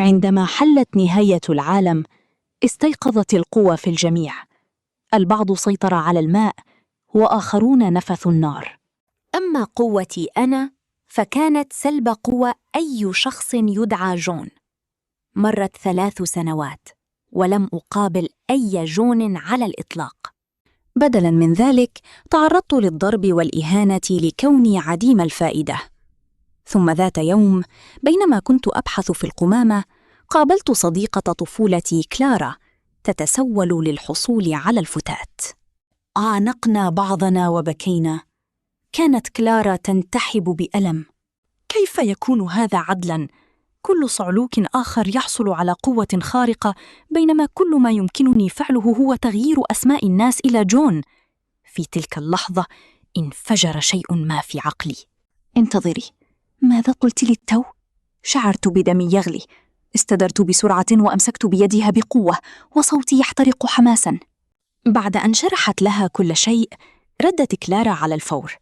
عندما حلت نهاية العالم، استيقظت القوى في الجميع. البعض سيطر على الماء، وآخرون نفثوا النار. أما قوتي أنا فكانت سلب قوة أي شخص يدعى جون. مرت 3 سنوات ولم أقابل أي جون على الإطلاق. بدلاً من ذلك تعرضت للضرب والإهانة لكوني عديم الفائدة. ثم ذات يوم بينما كنت أبحث في القمامة قابلت صديقة طفولتي كلارا تتسول للحصول على الفتات. عانقنا بعضنا وبكينا. كانت كلارا تنتحب بألم. كيف يكون هذا عدلاً؟ كل صعلوك آخر يحصل على قوة خارقة، بينما كل ما يمكنني فعله هو تغيير أسماء الناس إلى جون. في تلك اللحظة انفجر شيء ما في عقلي. انتظري، ماذا قلت لي التو؟ شعرت بدمي يغلي. استدرت بسرعة وأمسكت بيدها بقوة، وصوتي يحترق حماساً. بعد أن شرحت لها كل شيء، ردت كلارا على الفور: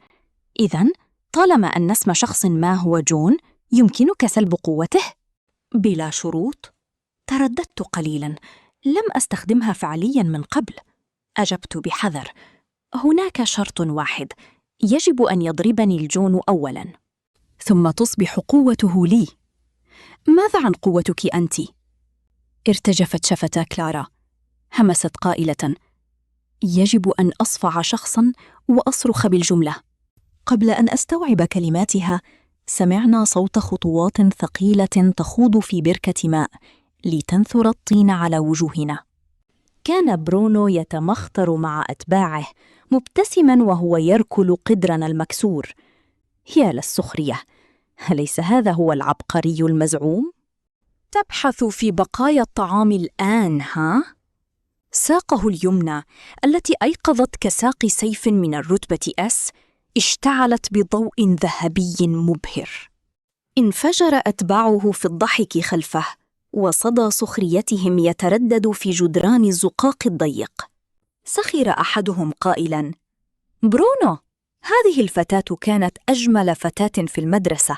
إذن طالما أن اسم شخص ما هو جون، يمكنك سلب قوته بلا شروط؟ ترددت قليلاً، لم أستخدمها فعلياً من قبل. أجبت بحذر: هناك شرط واحد، يجب أن يضربني الجون أولاً، ثم تصبح قوته لي. ماذا عن قوتك أنت؟ ارتجفت شفتا كلارا. همست قائلة: يجب أن أصفع شخصاً وأصرخ بالجملة. قبل أن أستوعب كلماتها، سمعنا صوت خطوات ثقيلة تخوض في بركة ماء لتنثر الطين على وجوهنا. كان برونو يتمخطر مع أتباعه، مبتسماً وهو يركل قدرنا المكسور. يا للسخرية، أليس هذا هو العبقري المزعوم؟ تبحث في بقايا الطعام الآن، ها؟ ساقه اليمنى التي أيقظت كساق سيف من الرتبة S اشتعلت بضوء ذهبي مبهر. انفجر أتباعه في الضحك خلفه، وصدى سخريتهم يتردد في جدران الزقاق الضيق. سخر أحدهم قائلاً: برونو، هذه الفتاة كانت أجمل فتاة في المدرسة.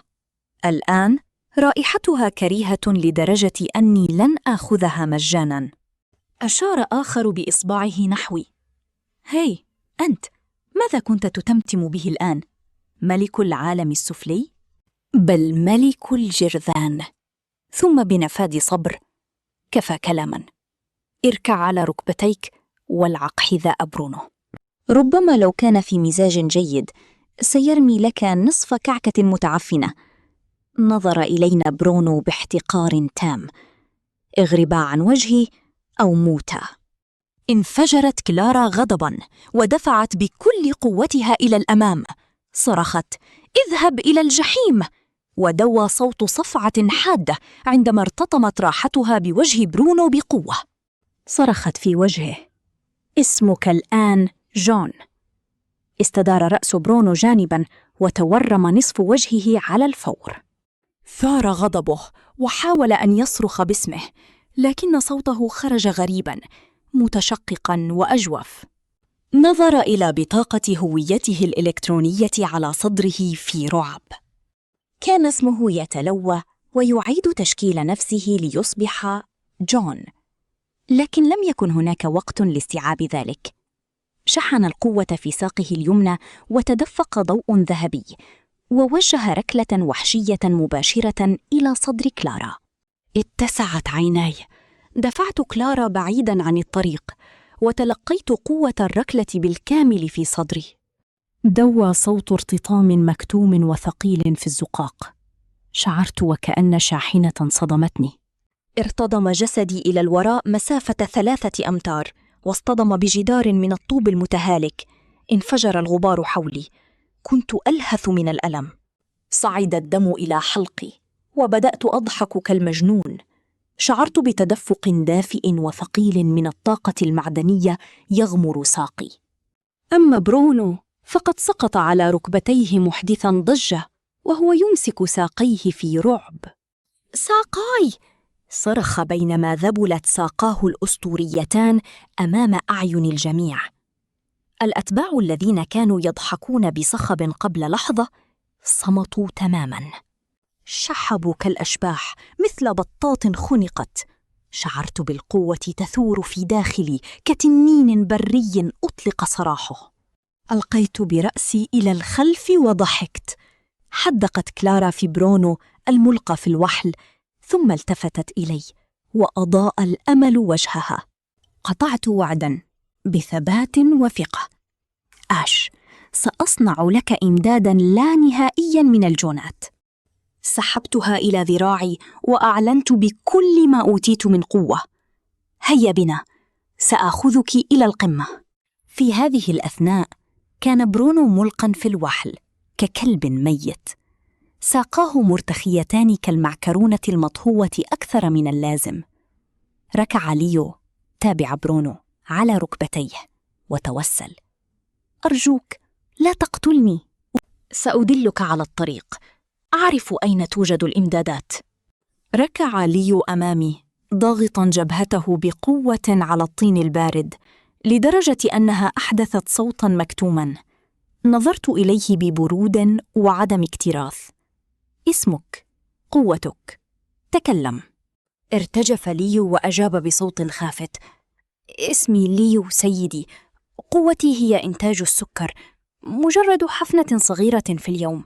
الآن رائحتها كريهة لدرجة أني لن آخذها مجاناً. أشار آخر بإصبعه نحوي. هاي، أنت، ماذا كنت تتمتم به الآن؟ ملك العالم السفلي؟ بل ملك الجرذان. ثم بنفاد صبر: كفى كلاما، اركع على ركبتيك والعق حذاء برونو. ربما لو كان في مزاج جيد سيرمي لك نصف كعكة متعفنة. نظر إلينا برونو باحتقار تام: اغربا عن وجهي أو موتا. انفجرت كلارا غضباً ودفعت بكل قوتها إلى الأمام. صرخت: اذهب إلى الجحيم! ودوى صوت صفعة حادة عندما ارتطمت راحتها بوجه برونو بقوة. صرخت في وجهه: اسمك الآن جون. استدار رأس برونو جانباً وتورم نصف وجهه على الفور. ثار غضبه وحاول أن يصرخ باسمه، لكن صوته خرج غريباً، متشققاً وأجوف. نظر إلى بطاقة هويته الإلكترونية على صدره في رعب. كان اسمه يتلوى ويعيد تشكيل نفسه ليصبح جون، لكن لم يكن هناك وقت لاستيعاب ذلك. شحن القوة في ساقه اليمنى وتدفق ضوء ذهبي، ووجه ركلة وحشية مباشرة إلى صدر كلارا. اتسعت عيناي. دفعت كلارا بعيداً عن الطريق، وتلقيت قوة الركلة بالكامل في صدري. دوى صوت ارتطام مكتوم وثقيل في الزقاق. شعرت وكأن شاحنة صدمتني. ارتضم جسدي إلى الوراء مسافة 3 أمتار، واصطدم بجدار من الطوب المتهالك. انفجر الغبار حولي. كنت ألهث من الألم. صعد الدم إلى حلقي، وبدأت أضحك كالمجنون. شعرت بتدفق دافئ وثقيل من الطاقة المعدنية يغمر ساقي. أما برونو فقد سقط على ركبتيه محدثاً ضجة، وهو يمسك ساقيه في رعب. ساقاي! صرخ بينما ذبلت ساقاه الأسطوريتان أمام أعين الجميع. الأتباع الذين كانوا يضحكون بصخب قبل لحظة صمتوا تماماً. شحبوا كالأشباح مثل بطاط خنقت. شعرت بالقوة تثور في داخلي كتنين بري أطلق سراحه. ألقيت برأسي إلى الخلف وضحكت. حدقت كلارا في برونو الملقى في الوحل، ثم التفتت إلي وأضاء الأمل وجهها. قطعت وعداً بثبات وثقة. آش، سأصنع لك إمداداً لا نهائياً من الجونات. سحبتها إلى ذراعي وأعلنت بكل ما أوتيت من قوة: هيا بنا، سآخذك إلى القمة. في هذه الأثناء كان برونو ملقاً في الوحل ككلب ميت، ساقاه مرتخيتان كالمعكرونة المطهوة أكثر من اللازم. ركع ليو تابع برونو على ركبتيه وتوسل: أرجوك لا تقتلني، سأدلك على الطريق، أعرف أين توجد الإمدادات. ركع ليو أمامي ضاغطاً جبهته بقوة على الطين البارد لدرجة أنها أحدثت صوتاً مكتوماً. نظرت إليه ببرود وعدم اكتراث. اسمك، قوتك، تكلم. ارتجف ليو وأجاب بصوت خافت: اسمي ليو سيدي، قوتي هي إنتاج السكر، مجرد حفنة صغيرة في اليوم.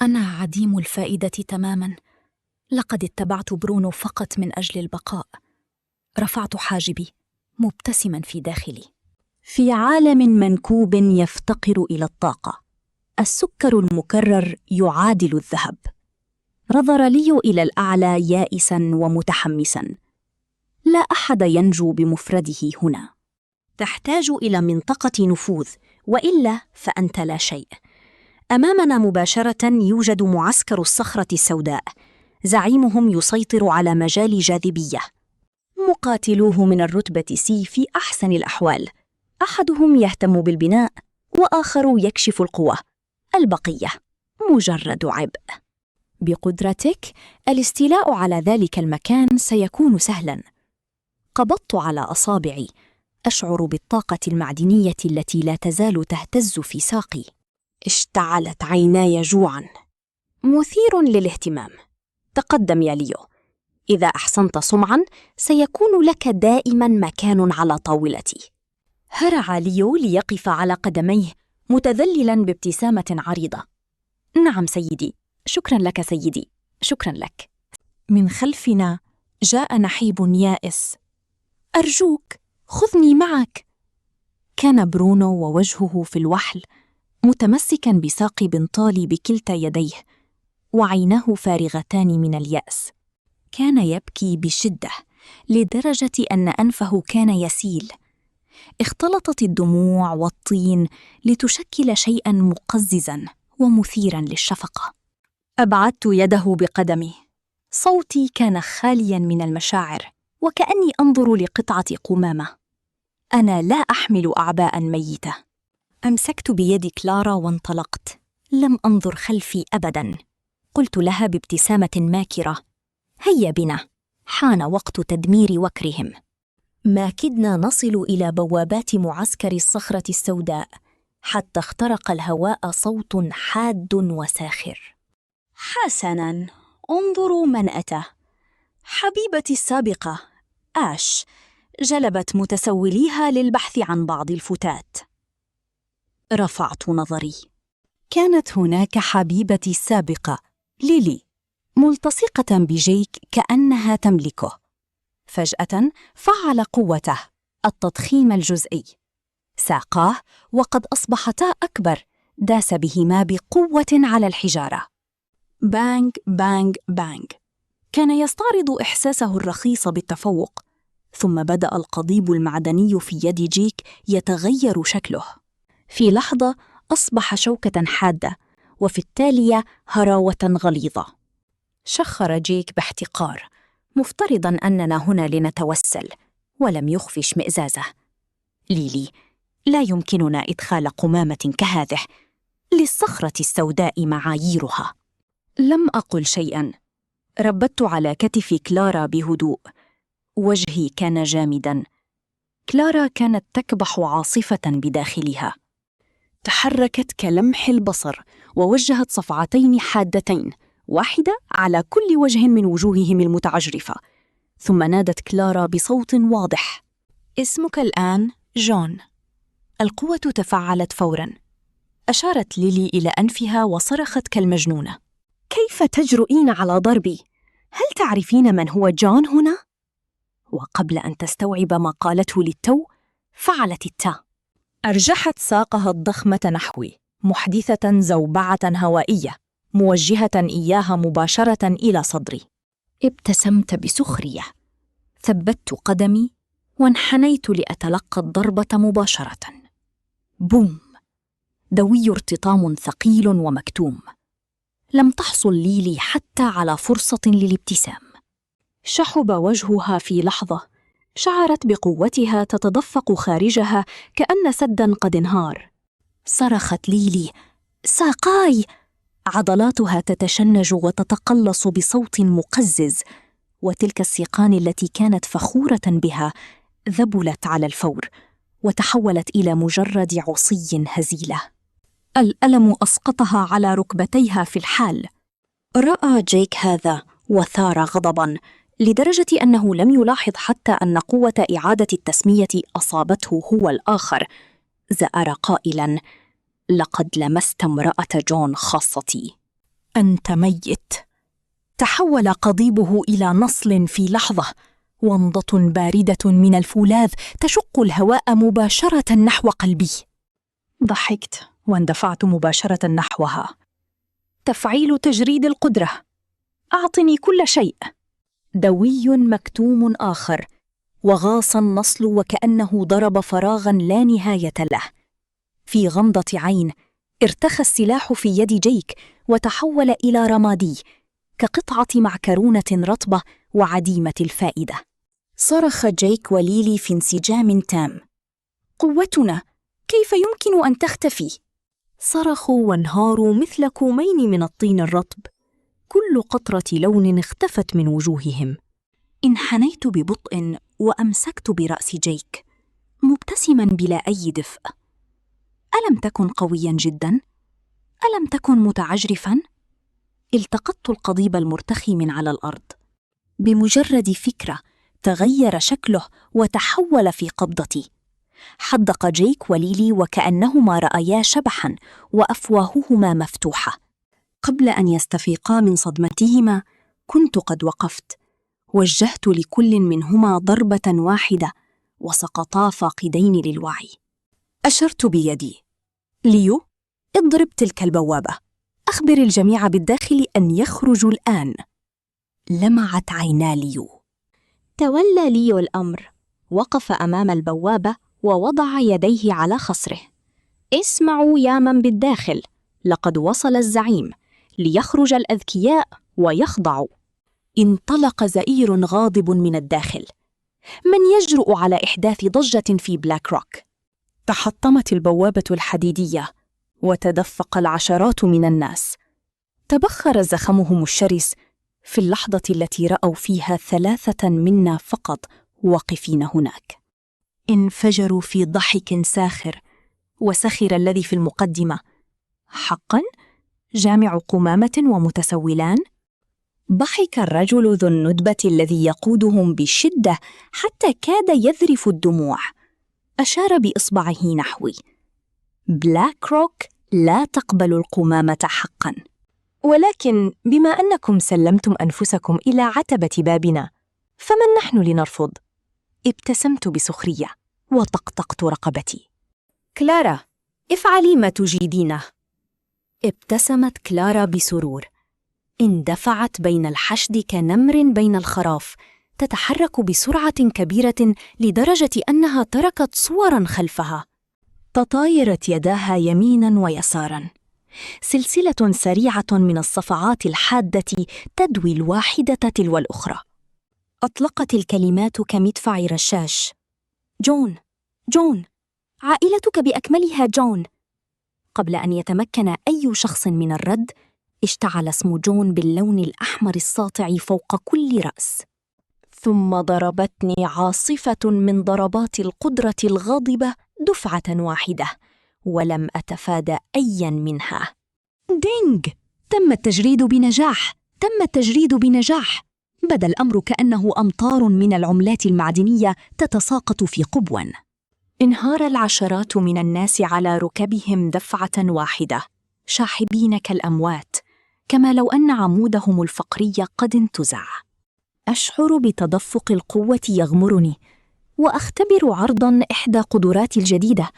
أنا عديم الفائدة تماماً، لقد اتبعت برونو فقط من أجل البقاء. رفعت حاجبي مبتسماً في داخلي. في عالم منكوب يفتقر إلى الطاقة، السكر المكرر يعادل الذهب. نظر ليو إلى الأعلى يائساً ومتحمساً. لا أحد ينجو بمفرده هنا. تحتاج إلى منطقة نفوذ، وإلا فأنت لا شيء. أمامنا مباشرة يوجد معسكر الصخرة السوداء، زعيمهم يسيطر على مجال جاذبية. مقاتلوه من الرتبة C في أحسن الأحوال، أحدهم يهتم بالبناء وآخر يكشف القوة، البقية مجرد عبء. بقدرتك الاستيلاء على ذلك المكان سيكون سهلاً. قبضت على أصابعي، أشعر بالطاقة المعدنية التي لا تزال تهتز في ساقي. اشتعلت عيناي جوعاً. مثير للاهتمام. تقدم يا ليو، إذا أحسنت صمعاً سيكون لك دائماً مكان على طاولتي. هرع ليو ليقف على قدميه متذللاً بابتسامة عريضة. نعم سيدي، شكراً لك سيدي، شكراً لك. من خلفنا جاء نحيب يائس. أرجوك خذني معك. كان برونو ووجهه في الوحل، متمسكاً بساق بنطالي بكلتا يديه، وعيناه فارغتان من اليأس. كان يبكي بشدة لدرجة أن أنفه كان يسيل. اختلطت الدموع والطين لتشكل شيئاً مقززاً ومثيراً للشفقة. أبعدت يده بقدمي. صوتي كان خالياً من المشاعر، وكأني أنظر لقطعة قمامة. أنا لا أحمل أعباء ميتة. أمسكت بيد كلارا وانطلقت. لم أنظر خلفي أبداً. قلت لها بابتسامة ماكرة: هيا بنا، حان وقت تدمير وكرهم. ما كدنا نصل إلى بوابات معسكر الصخرة السوداء حتى اخترق الهواء صوت حاد وساخر. حسناً، انظروا من أتى. حبيبتي السابقة آش جلبت متسوليها للبحث عن بعض الفتات. رفعت نظري. كانت هناك حبيبتي السابقة ليلي، ملتصقة بجيك كأنها تملكه. فجأة فعل قوته، التضخيم الجزئي. ساقاه وقد أصبحتا أكبر، داس بهما بقوة على الحجارة. بانج بانج بانج. كان يستعرض إحساسه الرخيص بالتفوق، ثم بدأ القضيب المعدني في يد جيك يتغير شكله. في لحظة أصبح شوكة حادة، وفي التالية هراوة غليظة. شخر جيك باحتقار، مفترضاً أننا هنا لنتوسل، ولم يخفي اشمئزازه. ليلي، لا يمكننا إدخال قمامة كهذه، للصخرة السوداء معاييرها. لم أقل شيئاً. ربت على كتف كلارا بهدوء. وجهي كان جامداً. كلارا كانت تكبح عاصفة بداخلها. تحركت كلمح البصر ووجهت صفعتين حادتين، واحدة على كل وجه من وجوههم المتعجرفة. ثم نادت كلارا بصوت واضح: اسمك الآن جون. القوة تفاعلت فوراً. أشارت ليلي إلى أنفها وصرخت كالمجنونة: كيف تجرؤين على ضربي؟ هل تعرفين من هو جون هنا؟ وقبل أن تستوعب ما قالته للتو، فعلت التا. أرجحت ساقها الضخمة نحوي، محدثة زوبعة هوائية، موجهة إياها مباشرة إلى صدري. ابتسمت بسخرية. ثبت قدمي وانحنيت لأتلقى الضربة مباشرة. بوم! دوي ارتطام ثقيل ومكتوم. لم تحصل ليلي حتى على فرصة للابتسام. شحب وجهها في لحظة. شعرت بقوتها تتدفق خارجها كأن سداً قد انهار. صرخت ليلي: ساقاي! عضلاتها تتشنج وتتقلص بصوت مقزز، وتلك السيقان التي كانت فخورة بها ذبلت على الفور وتحولت إلى مجرد عصي هزيلة. الألم أسقطها على ركبتيها في الحال. رأى جيك هذا وثار غضباً، لدرجة أنه لم يلاحظ حتى أن قوة إعادة التسمية أصابته هو الآخر. زأر قائلاً: لقد لمست امرأة جون خاصتي. أنت ميت. تحول قضيبه إلى نصل في لحظة، ومضة باردة من الفولاذ تشق الهواء مباشرة نحو قلبي. ضحكت واندفعت مباشرة نحوها. تفعيل تجريد القدرة. أعطني كل شيء. دوي مكتوم آخر، وغاص النصل وكأنه ضرب فراغاً لا نهاية له. في غمضة عين ارتخى السلاح في يد جيك وتحول إلى رمادي، كقطعة معكرونة رطبة وعديمة الفائدة. صرخ جيك وليلي في انسجام تام: قوتنا! كيف يمكن أن تختفي؟ صرخوا وانهاروا مثل كومين من الطين الرطب. كل قطرة لون اختفت من وجوههم. انحنيت ببطء وأمسكت برأس جيك، مبتسما بلا أي دفء. ألم تكن قويا جدا؟ ألم تكن متعجرفا؟ التقطت القضيب المرتخي من على الأرض. بمجرد فكرة تغير شكله وتحول في قبضتي. حدق جيك وليلي وكأنهما رأيا شبحا وأفواههما مفتوحة. قبل أن يستفيقا من صدمتهما كنت قد وقفت. وجهت لكل منهما ضربة واحدة وسقطا فاقدين للوعي. أشرت بيدي: ليو، اضرب تلك البوابة. أخبر الجميع بالداخل أن يخرجوا الآن. لمعت عينا ليو. تولى ليو الأمر. وقف أمام البوابة ووضع يديه على خصره. اسمعوا يا من بالداخل، لقد وصل الزعيم، ليخرج الأذكياء ويخضعوا. انطلق زئير غاضب من الداخل. من يجرؤ على إحداث ضجة في بلاك روك؟ تحطمت البوابة الحديدية وتدفق العشرات من الناس. تبخر زخمهم الشرس في اللحظة التي رأوا فيها 3 منا فقط واقفين هناك. انفجروا في ضحك ساخر، وسخر الذي في المقدمة: حقاً؟ جامع قمامة ومتسولان؟ ضحك الرجل ذو الندبة الذي يقودهم بشدة حتى كاد يذرف الدموع. أشار بإصبعه نحوي: بلاك روك لا تقبل القمامة حقاً. ولكن بما أنكم سلمتم أنفسكم إلى عتبة بابنا، فمن نحن لنرفض؟ ابتسمت بسخرية وطقطقت رقبتي. كلارا، افعلي ما تجيدينه. ابتسمت كلارا بسرور. اندفعت بين الحشد كنمر بين الخراف، تتحرك بسرعة كبيرة لدرجة أنها تركت صوراً خلفها. تطايرت يداها يميناً ويساراً. سلسلة سريعة من الصفعات الحادة تدوي الواحدة تلو الأخرى. أطلقت الكلمات كمدفع رشاش: جون، جون، عائلتك بأكملها جون. قبل أن يتمكن أي شخص من الرد، اشتعل اسم جون باللون الأحمر الساطع فوق كل رأس. ثم ضربتني عاصفة من ضربات القدرة الغاضبة دفعة واحدة، ولم أتفادى أياً منها. دينغ! تم التجريد بنجاح. تم التجريد بنجاح. بدا الأمر كأنه أمطار من العملات المعدنية تتساقط في قبو. انهار العشرات من الناس على ركبهم دفعة واحدة، شاحبين كالأموات، كما لو أن عمودهم الفقري قد انتزع. أشعر بتدفق القوة يغمرني، وأختبر عرضاً إحدى قدراتي الجديدة.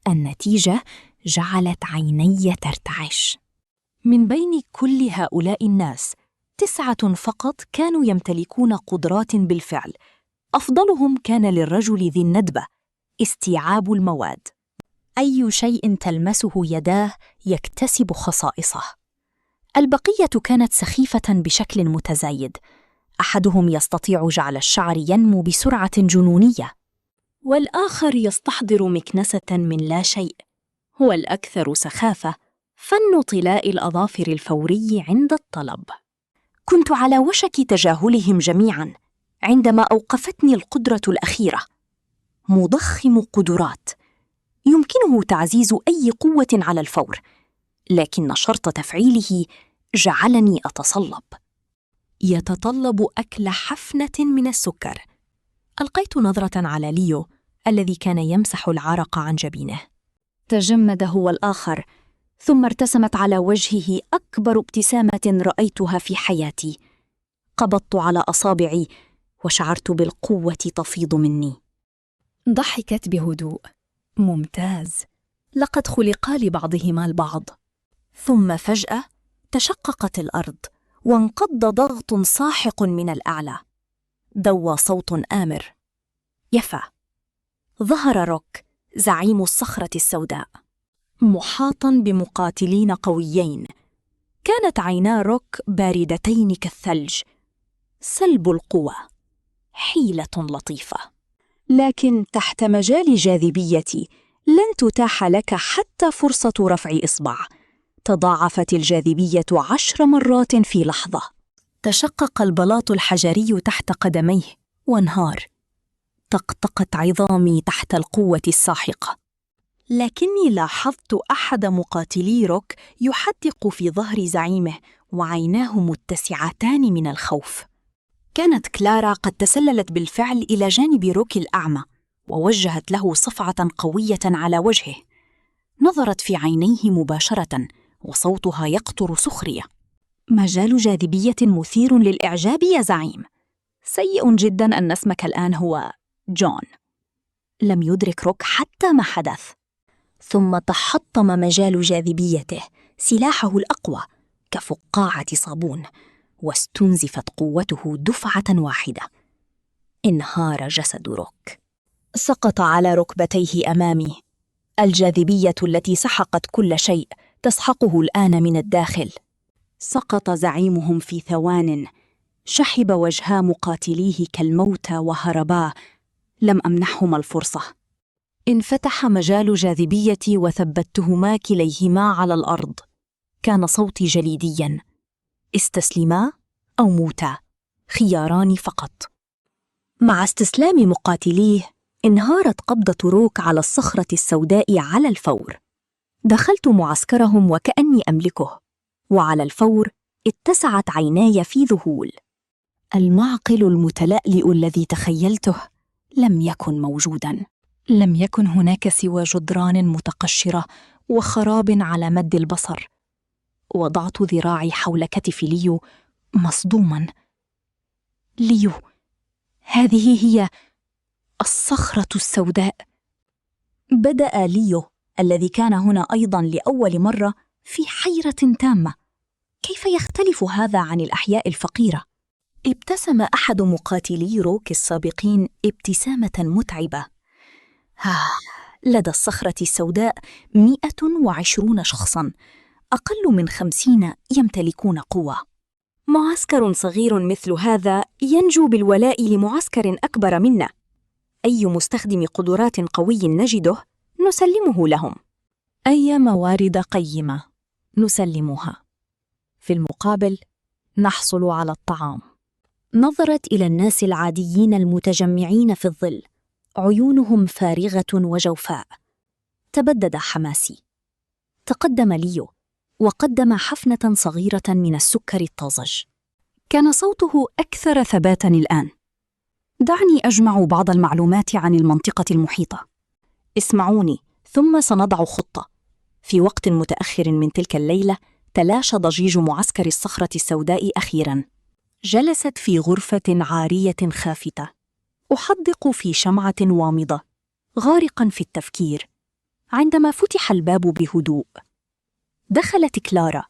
النتيجة جعلت عيني ترتعش. من بين كل هؤلاء الناس 9 فقط كانوا يمتلكون قدرات بالفعل. أفضلهم كان للرجل ذي الندبة، استيعاب المواد. أي شيء تلمسه يداه يكتسب خصائصه. البقية كانت سخيفة بشكل متزايد. أحدهم يستطيع جعل الشعر ينمو بسرعة جنونية، والآخر يستحضر مكنسة من لا شيء. هو الأكثر سخافة فن طلاء الأظافر الفوري عند الطلب. كنت على وشك تجاهلهم جميعاً عندما أوقفتني القدرة الأخيرة. مضخم قدرات يمكنه تعزيز أي قوة على الفور، لكن شرط تفعيله جعلني أتصلب. يتطلب أكل حفنة من السكر. ألقيت نظرة على ليو الذي كان يمسح العرق عن جبينه. تجمد هو الآخر، ثم ارتسمت على وجهه أكبر ابتسامة رأيتها في حياتي. قبضت على أصابعي وشعرت بالقوة تفيض مني. ضحكت بهدوء. ممتاز، لقد خلقا لبعضهما البعض. ثم فجأة تشققت الأرض وانقض ضغط ساحق من الأعلى. دوى صوت آمر. يفا. ظهر روك زعيم الصخرة السوداء محاطاً بمقاتلين قويين. كانت عينا روك باردتين كالثلج. سلب القوى، حيلة لطيفة، لكن تحت مجال جاذبيتي لن تتاح لك حتى فرصة رفع إصبع. تضاعفت الجاذبية 10 مرات في لحظة. تشقق البلاط الحجري تحت قدميه وانهار. طقطقت عظامي تحت القوة الساحقة. لكني لاحظت أحد مقاتلي روك يحدق في ظهر زعيمه وعيناه متسعتان من الخوف. كانت كلارا قد تسللت بالفعل إلى جانب روك الأعمى ووجهت له صفعة قوية على وجهه. نظرت في عينيه مباشرة وصوتها يقطر سخرية. مجال جاذبية مثير للإعجاب يا زعيم. سيء جدا أن اسمك الآن هو جون. لم يدرك روك حتى ما حدث. ثم تحطم مجال جاذبيته سلاحه الأقوى كفقاعة صابون، واستنزفت قوته دفعة واحدة. انهار جسد روك. سقط على ركبتيه أمامي. الجاذبية التي سحقت كل شيء تسحقه الآن من الداخل. سقط زعيمهم في ثوان. شحب وجها مقاتليه كالموتى وهربا. لم أمنحهما الفرصة. انفتح مجال جاذبيتي وثبتهما كليهما على الأرض. كان صوتي جليدياً. استسلما أو موتا، خياران فقط. مع استسلام مقاتليه انهارت قبضة روك على الصخرة السوداء على الفور. دخلت معسكرهم وكأني أملكه، وعلى الفور اتسعت عيناي في ذهول. المعقل المتلألئ الذي تخيلته لم يكن موجوداً. لم يكن هناك سوى جدران متقشرة وخراب على مد البصر. وضعت ذراعي حول كتف ليو مصدوماً. ليو، هذه هي الصخرة السوداء. بدأ ليو الذي كان هنا أيضاً لأول مرة في حيرة تامة. كيف يختلف هذا عن الأحياء الفقيرة؟ ابتسم أحد مقاتلي روك السابقين ابتسامة متعبة. لدى الصخرة السوداء 120 شخصاً، أقل من 50 يمتلكون قوة. معسكر صغير مثل هذا ينجو بالولاء لمعسكر أكبر منا. أي مستخدم قدرات قوي نجده نسلمه لهم. أي موارد قيمة نسلمها. في المقابل نحصل على الطعام. نظرت إلى الناس العاديين المتجمعين في الظل، عيونهم فارغة وجوفاء. تبدد حماسي. تقدم ليو وقدم حفنة صغيرة من السكر الطازج. كان صوته أكثر ثباتاً الآن. دعني أجمع بعض المعلومات عن المنطقة المحيطة. اسمعوني، ثم سنضع خطة. في وقت متأخر من تلك الليلة تلاشى ضجيج معسكر الصخرة السوداء أخيراً. جلست في غرفة عارية خافتة، أحدق في شمعة وامضة، غارقاً في التفكير، عندما فتح الباب بهدوء. دخلت كلارا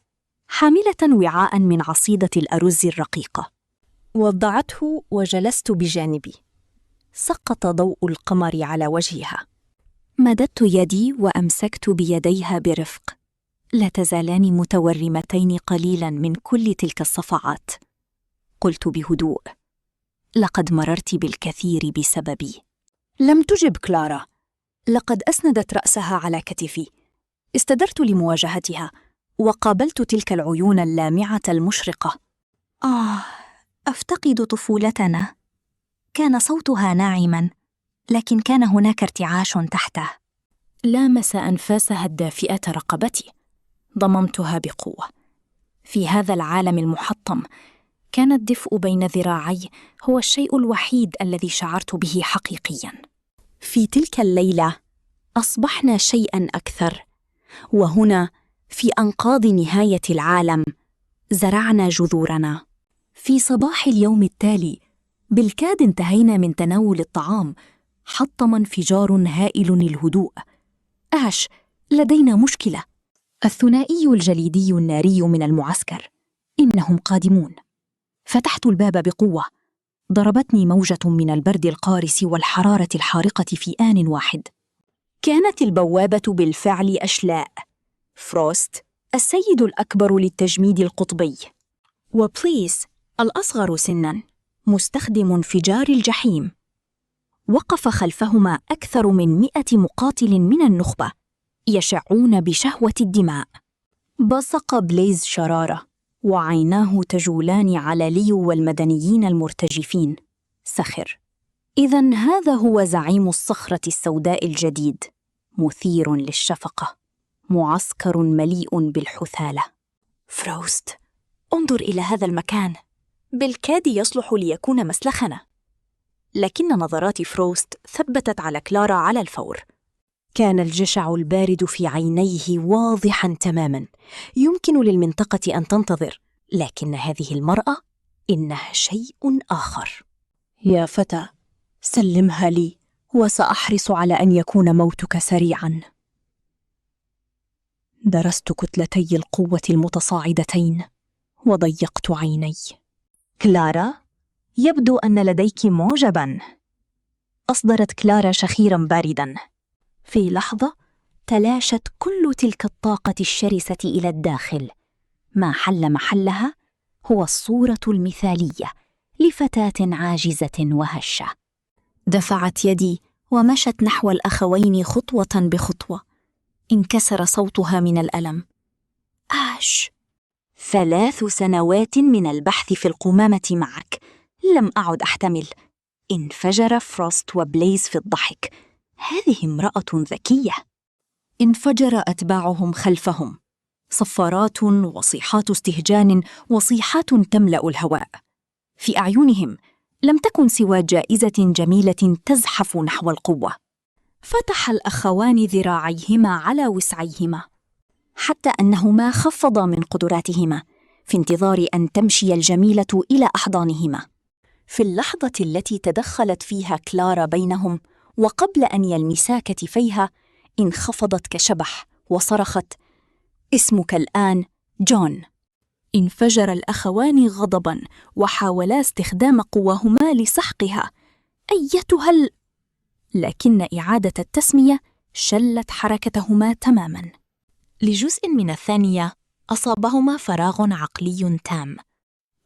حاملة وعاء من عصيدة الأرز الرقيقة. وضعته وجلست بجانبي. سقط ضوء القمر على وجهها. مددت يدي وأمسكت بيديها برفق. لا تزالان متورمتين قليلاً من كل تلك الصفعات. قلت بهدوء: لقد مررت بالكثير بسببي. لم تجب كلارا. لقد أسندت رأسها على كتفي. استدرت لمواجهتها وقابلت تلك العيون اللامعة المشرقة. أفتقد طفولتنا. كان صوتها ناعماً، لكن كان هناك ارتعاش تحته. لامس أنفاسها الدافئة رقبتي. ضممتها بقوة. في هذا العالم المحطم كان الدفء بين ذراعي هو الشيء الوحيد الذي شعرت به حقيقياً. في تلك الليلة أصبحنا شيئاً أكثر، وهنا في أنقاض نهاية العالم زرعنا جذورنا. في صباح اليوم التالي بالكاد انتهينا من تناول الطعام. حطم انفجار هائل الهدوء. لدينا مشكلة. الثنائي الجليدي الناري من المعسكر، إنهم قادمون. فتحت الباب بقوة. ضربتني موجة من البرد القارس والحرارة الحارقة في آن واحد. كانت البوابة بالفعل أشلاء. فروست السيد الأكبر للتجميد القطبي، وبليز الأصغر سناً مستخدم انفجار الجحيم. وقف خلفهما أكثر من 100 مقاتل من النخبة يشعون بشهوة الدماء. بصق بليز شرارة، وعيناه تجولان على ليو والمدنيين المرتجفين. سخر. إذن هذا هو زعيم الصخرة السوداء الجديد، مثير للشفقة، معسكر مليء بالحثالة. فروست، انظر إلى هذا المكان، بالكاد يصلح ليكون مسلخنا. لكن نظرات فروست ثبتت على كلارا على الفور. كان الجشع البارد في عينيه واضحاً تماماً. يمكن للمنطقة أن تنتظر، لكن هذه المرأة إنها شيء آخر. يا فتى، سلمها لي وسأحرص على أن يكون موتك سريعاً. درست كتلتي القوة المتصاعدتين وضيقت عيني. كلارا، يبدو أن لديك معجباً. أصدرت كلارا شخيراً بارداً. في لحظة تلاشت كل تلك الطاقة الشرسة إلى الداخل. ما حل محلها هو الصورة المثالية لفتاة عاجزة وهشة. دفعت يدي ومشت نحو الأخوين خطوة بخطوة. انكسر صوتها من الألم. 3 سنوات من البحث في القمامة معك، لم أعد أحتمل. انفجر فروست وبليز في الضحك. هذه امرأة ذكية. انفجر أتباعهم خلفهم. صفارات وصيحات استهجان وصيحات تملأ الهواء. في أعينهم لم تكن سوى جائزة جميلة تزحف نحو القوة. فتح الأخوان ذراعيهما على وسعيهما، حتى أنهما خفضا من قدراتهما في انتظار أن تمشي الجميلة إلى أحضانهما. في اللحظة التي تدخلت فيها كلارا بينهم وقبل أن يلمسا كتفيها، انخفضت كشبح وصرخت: اسمك الآن جون. انفجر الأخوان غضباً وحاولا استخدام قواهما لسحقها. أيتها لكن إعادة التسمية شلت حركتهما تماماً. لجزء من الثانية أصابهما فراغ عقلي تام.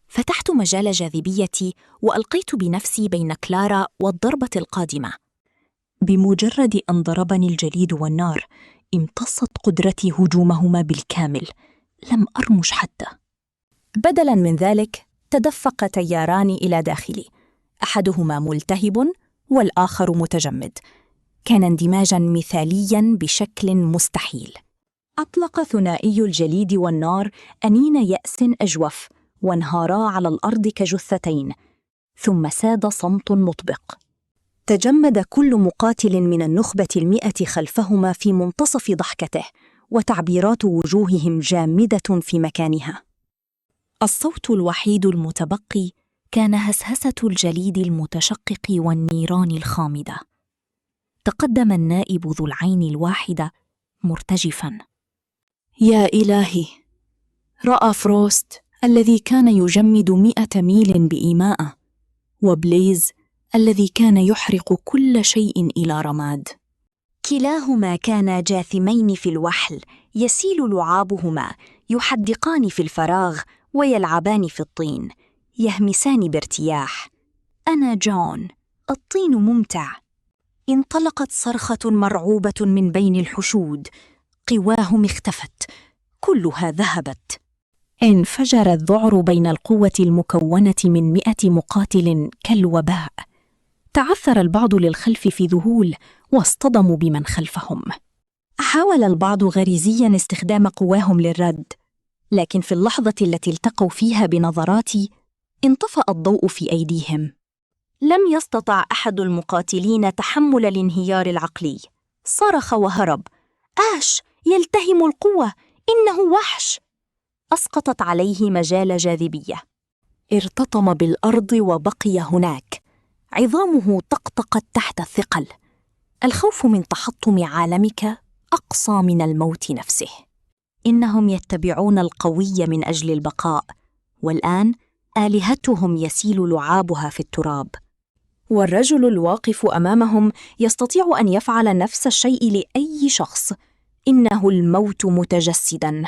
فتحت مجال جاذبيتي وألقيت بنفسي بين كلارا والضربة القادمة. بمجرد أن ضربني الجليد والنار امتصت قدرتي هجومهما بالكامل. لم أرمش حتى. بدلاً من ذلك تدفق تياران إلى داخلي، أحدهما ملتهب والآخر متجمد. كان اندماجاً مثالياً بشكل مستحيل. أطلق ثنائي الجليد والنار أنين يأس أجوف وانهارا على الأرض كجثتين، ثم ساد صمت مطبق. تجمد كل مقاتل من النخبة 100 خلفهما في منتصف ضحكته، وتعبيرات وجوههم جامدة في مكانها. الصوت الوحيد المتبقي كان هسهسة الجليد المتشقق والنيران الخامدة. تقدم النائب ذو العين الواحدة مرتجفاً. يا إلهي! رأى فروست الذي كان يجمد 100 ميل بإيماءة، وبليز الذي كان يحرق كل شيء إلى رماد. كلاهما كانا جاثمين في الوحل، يسيل لعابهما، يحدقان في الفراغ ويلعبان في الطين، يهمسان بارتياح. أنا جون، الطين ممتع. انطلقت صرخة مرعوبة من بين الحشود، قواهم اختفت، كلها ذهبت. انفجر الذعر بين القوة المكونة من 100 مقاتل كالوباء. تعثر البعض للخلف في ذهول، واصطدموا بمن خلفهم. حاول البعض غريزياً استخدام قواهم للرد، لكن في اللحظة التي التقوا فيها بنظراتي انطفأ الضوء في أيديهم. لم يستطع أحد المقاتلين تحمل الانهيار العقلي. صرخ وهرب. آش، يلتهم القوة، إنه وحش. أسقطت عليه مجال جاذبية. ارتطم بالأرض وبقي هناك، عظامه طقطقت تحت الثقل. الخوف من تحطم عالمك أقصى من الموت نفسه. إنهم يتبعون القوي من أجل البقاء، والآن آلهتهم يسيل لعابها في التراب. والرجل الواقف أمامهم يستطيع أن يفعل نفس الشيء لأي شخص. إنه الموت متجسداً.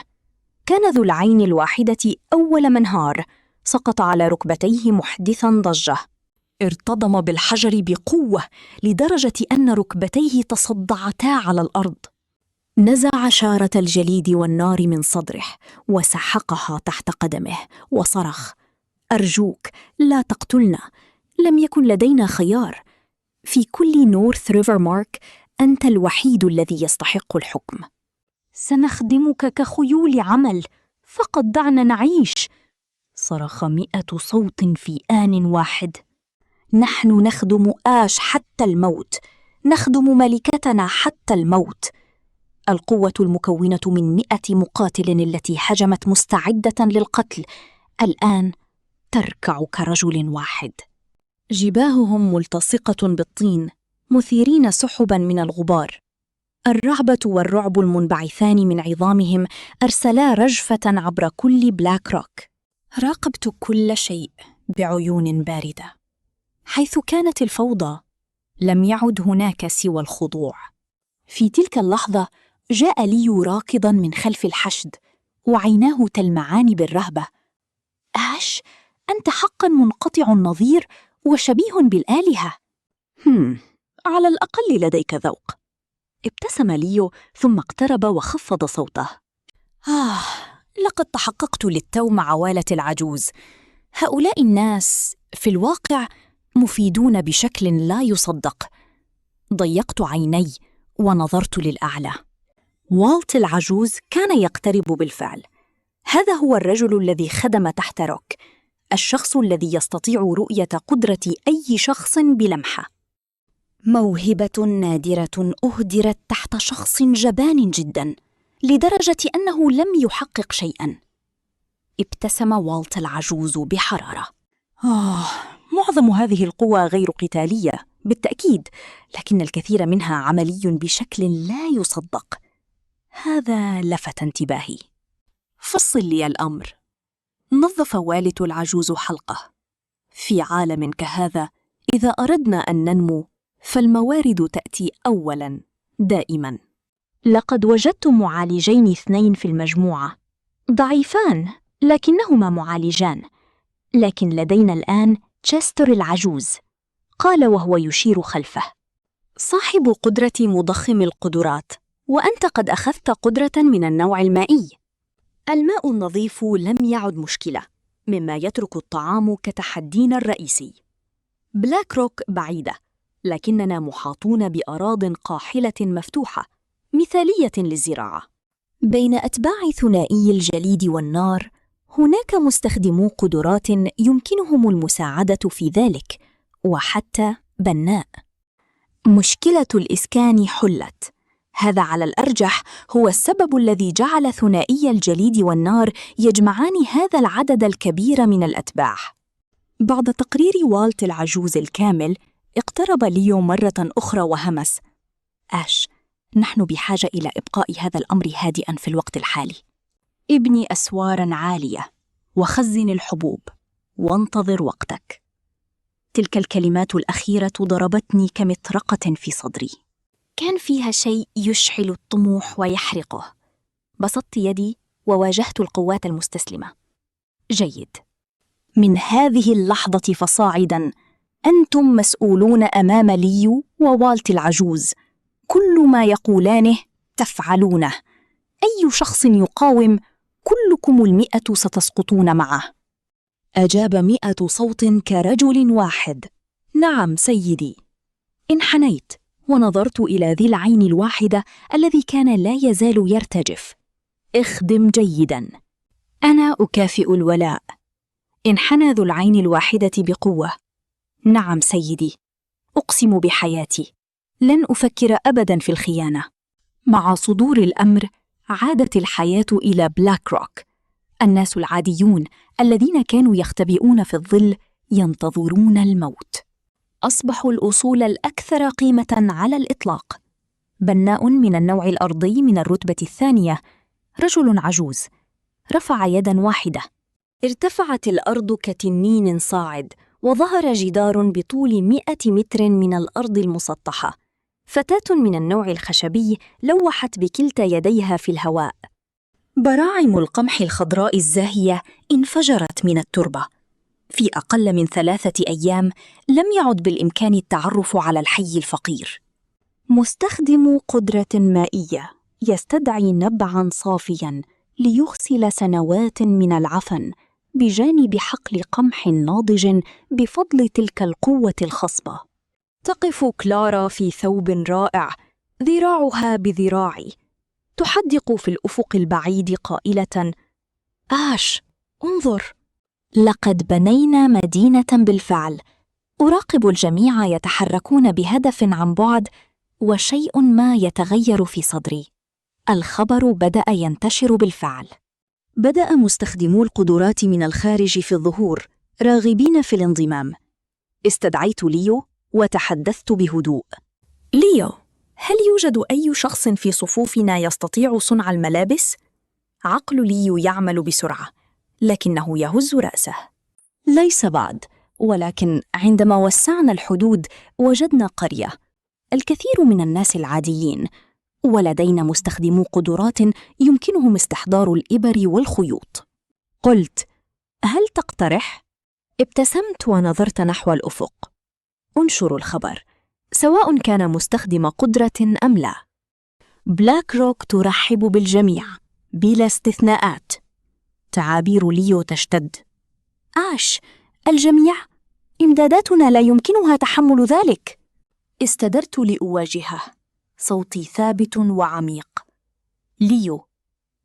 كان ذو العين الواحدة أول من هار، سقط على ركبتيه محدثاً ضجة. ارتضم بالحجر بقوة لدرجة أن ركبتيه تصدعتا على الأرض. نزع شارة الجليد والنار من صدره وسحقها تحت قدمه وصرخ: أرجوك لا تقتلنا، لم يكن لدينا خيار. في كل نورث ريفر مارك أنت الوحيد الذي يستحق الحكم. سنخدمك كخيول عمل، فقد دعنا نعيش. صرخ 100 صوت في آن واحد. نحن نخدم آش حتى الموت، نخدم ملكتنا حتى الموت. القوة المكونة من 100 مقاتل التي هجمت مستعدة للقتل الآن تركع كرجل واحد. جباههم ملتصقة بالطين، مثيرين سحبا من الغبار. الرعبة والرعب المنبعثان من عظامهم أرسلا رجفة عبر كل بلاك روك. راقبت كل شيء بعيون باردة. حيث كانت الفوضى لم يعد هناك سوى الخضوع. في تلك اللحظة جاء لي راكضاً من خلف الحشد، وعيناه تلمعان بالرهبة. آش، أنت حقاً منقطع النظير وشبيه بالآلهة. على الأقل لديك ذوق. ابتسم ليو ثم اقترب وخفض صوته. لقد تحققت للتو مع عوالة العجوز. هؤلاء الناس في الواقع مفيدون بشكل لا يصدق. ضيقت عيني ونظرت للأعلى. والت العجوز كان يقترب بالفعل. هذا هو الرجل الذي خدم تحت روك، الشخص الذي يستطيع رؤية قدرة أي شخص بلمحة. موهبة نادرة أهدرت تحت شخص جبان جداً، لدرجة أنه لم يحقق شيئاً. ابتسم والت العجوز بحرارة. معظم هذه القوى غير قتالية بالتأكيد، لكن الكثير منها عملي بشكل لا يصدق. هذا لفت انتباهي. فصل لي الأمر. نظف والت العجوز حلقه. في عالم كهذا، إذا أردنا أن ننمو فالموارد تأتي أولاً دائماً. لقد وجدت معالجين 2 في المجموعة، ضعيفان لكنهما معالجان. لكن لدينا الآن تشستر العجوز، قال وهو يشير خلفه، صاحب قدرة مضخم القدرات، وأنت قد أخذت قدرة من النوع المائي. الماء النظيف لم يعد مشكلة، مما يترك الطعام كتحدينا الرئيسي. بلاك روك بعيدة، لكننا محاطون بأراضٍ قاحلة مفتوحة مثالية للزراعة. بين أتباع ثنائي الجليد والنار هناك مستخدمو قدرات يمكنهم المساعدة في ذلك، وحتى بناء. مشكلة الإسكان حلت. هذا على الأرجح هو السبب الذي جعل ثنائي الجليد والنار يجمعان هذا العدد الكبير من الأتباع. بعد تقرير والت العجوز الكامل، اقترب ليو مرة أخرى وهمس: آش، نحن بحاجة إلى إبقاء هذا الأمر هادئاً في الوقت الحالي. ابني أسواراً عالية، وخزن الحبوب، وانتظر وقتك. تلك الكلمات الأخيرة ضربتني كمطرقة في صدري. كان فيها شيء يشعل الطموح ويحرقه. بسطت يدي وواجهت القوات المستسلمة. جيد. من هذه اللحظة فصاعداً أنتم مسؤولون أمام ليو ووالت العجوز. كل ما يقولانه تفعلونه. أي شخص يقاوم، كلكم 100 ستسقطون معه. أجاب 100 صوت كرجل واحد: نعم سيدي. انحنيت ونظرت إلى ذي العين الواحدة الذي كان لا يزال يرتجف. اخدم جيداً. أنا أكافئ الولاء. انحنى ذو العين الواحدة بقوة. نعم سيدي، أقسم بحياتي لن أفكر أبداً في الخيانة. مع صدور الأمر عادت الحياة إلى بلاك روك. الناس العاديون الذين كانوا يختبئون في الظل ينتظرون الموت أصبحوا الأصول الأكثر قيمة على الإطلاق. بناء من النوع الأرضي من الرتبة الثانية، رجل عجوز، رفع يداً واحدة. ارتفعت الأرض كتنين صاعد، وظهر جدار بطول 100 متر من الأرض المسطحة. فتاة من النوع الخشبي لوحت بكلتا يديها في الهواء. براعم القمح الخضراء الزاهية انفجرت من التربة. في أقل من 3 أيام لم يعد بالإمكان التعرف على الحي الفقير. مستخدم قدرة مائية يستدعي نبعاً صافياً ليغسل سنوات من العفن بجانب حقل قمح ناضج بفضل تلك القوة الخصبة. تقف كلارا في ثوب رائع، ذراعها بذراعي، تحدق في الأفق البعيد قائلة: آش، انظر، لقد بنينا مدينة بالفعل. أراقب الجميع يتحركون بهدف عن بعد، وشيء ما يتغير في صدري. الخبر بدأ ينتشر بالفعل. بدأ مستخدمو القدرات من الخارج في الظهور، راغبين في الانضمام. استدعيت ليو وتحدثت بهدوء. ليو، هل يوجد أي شخص في صفوفنا يستطيع صنع الملابس؟ عقل ليو يعمل بسرعة، لكنه يهز رأسه. ليس بعد، ولكن عندما وسعنا الحدود وجدنا قرية. الكثير من الناس العاديين، ولدينا مستخدمو قدرات يمكنهم استحضار الإبر والخيوط. قلت: هل تقترح؟ ابتسمت ونظرت نحو الأفق. انشروا الخبر، سواء كان مستخدم قدرة أم لا. بلاك روك ترحب بالجميع بلا استثناءات. تعابير ليو تشتد. آش، الجميع؟ إمداداتنا لا يمكنها تحمل ذلك. استدرت لأواجهه، صوتي ثابت وعميق. ليو،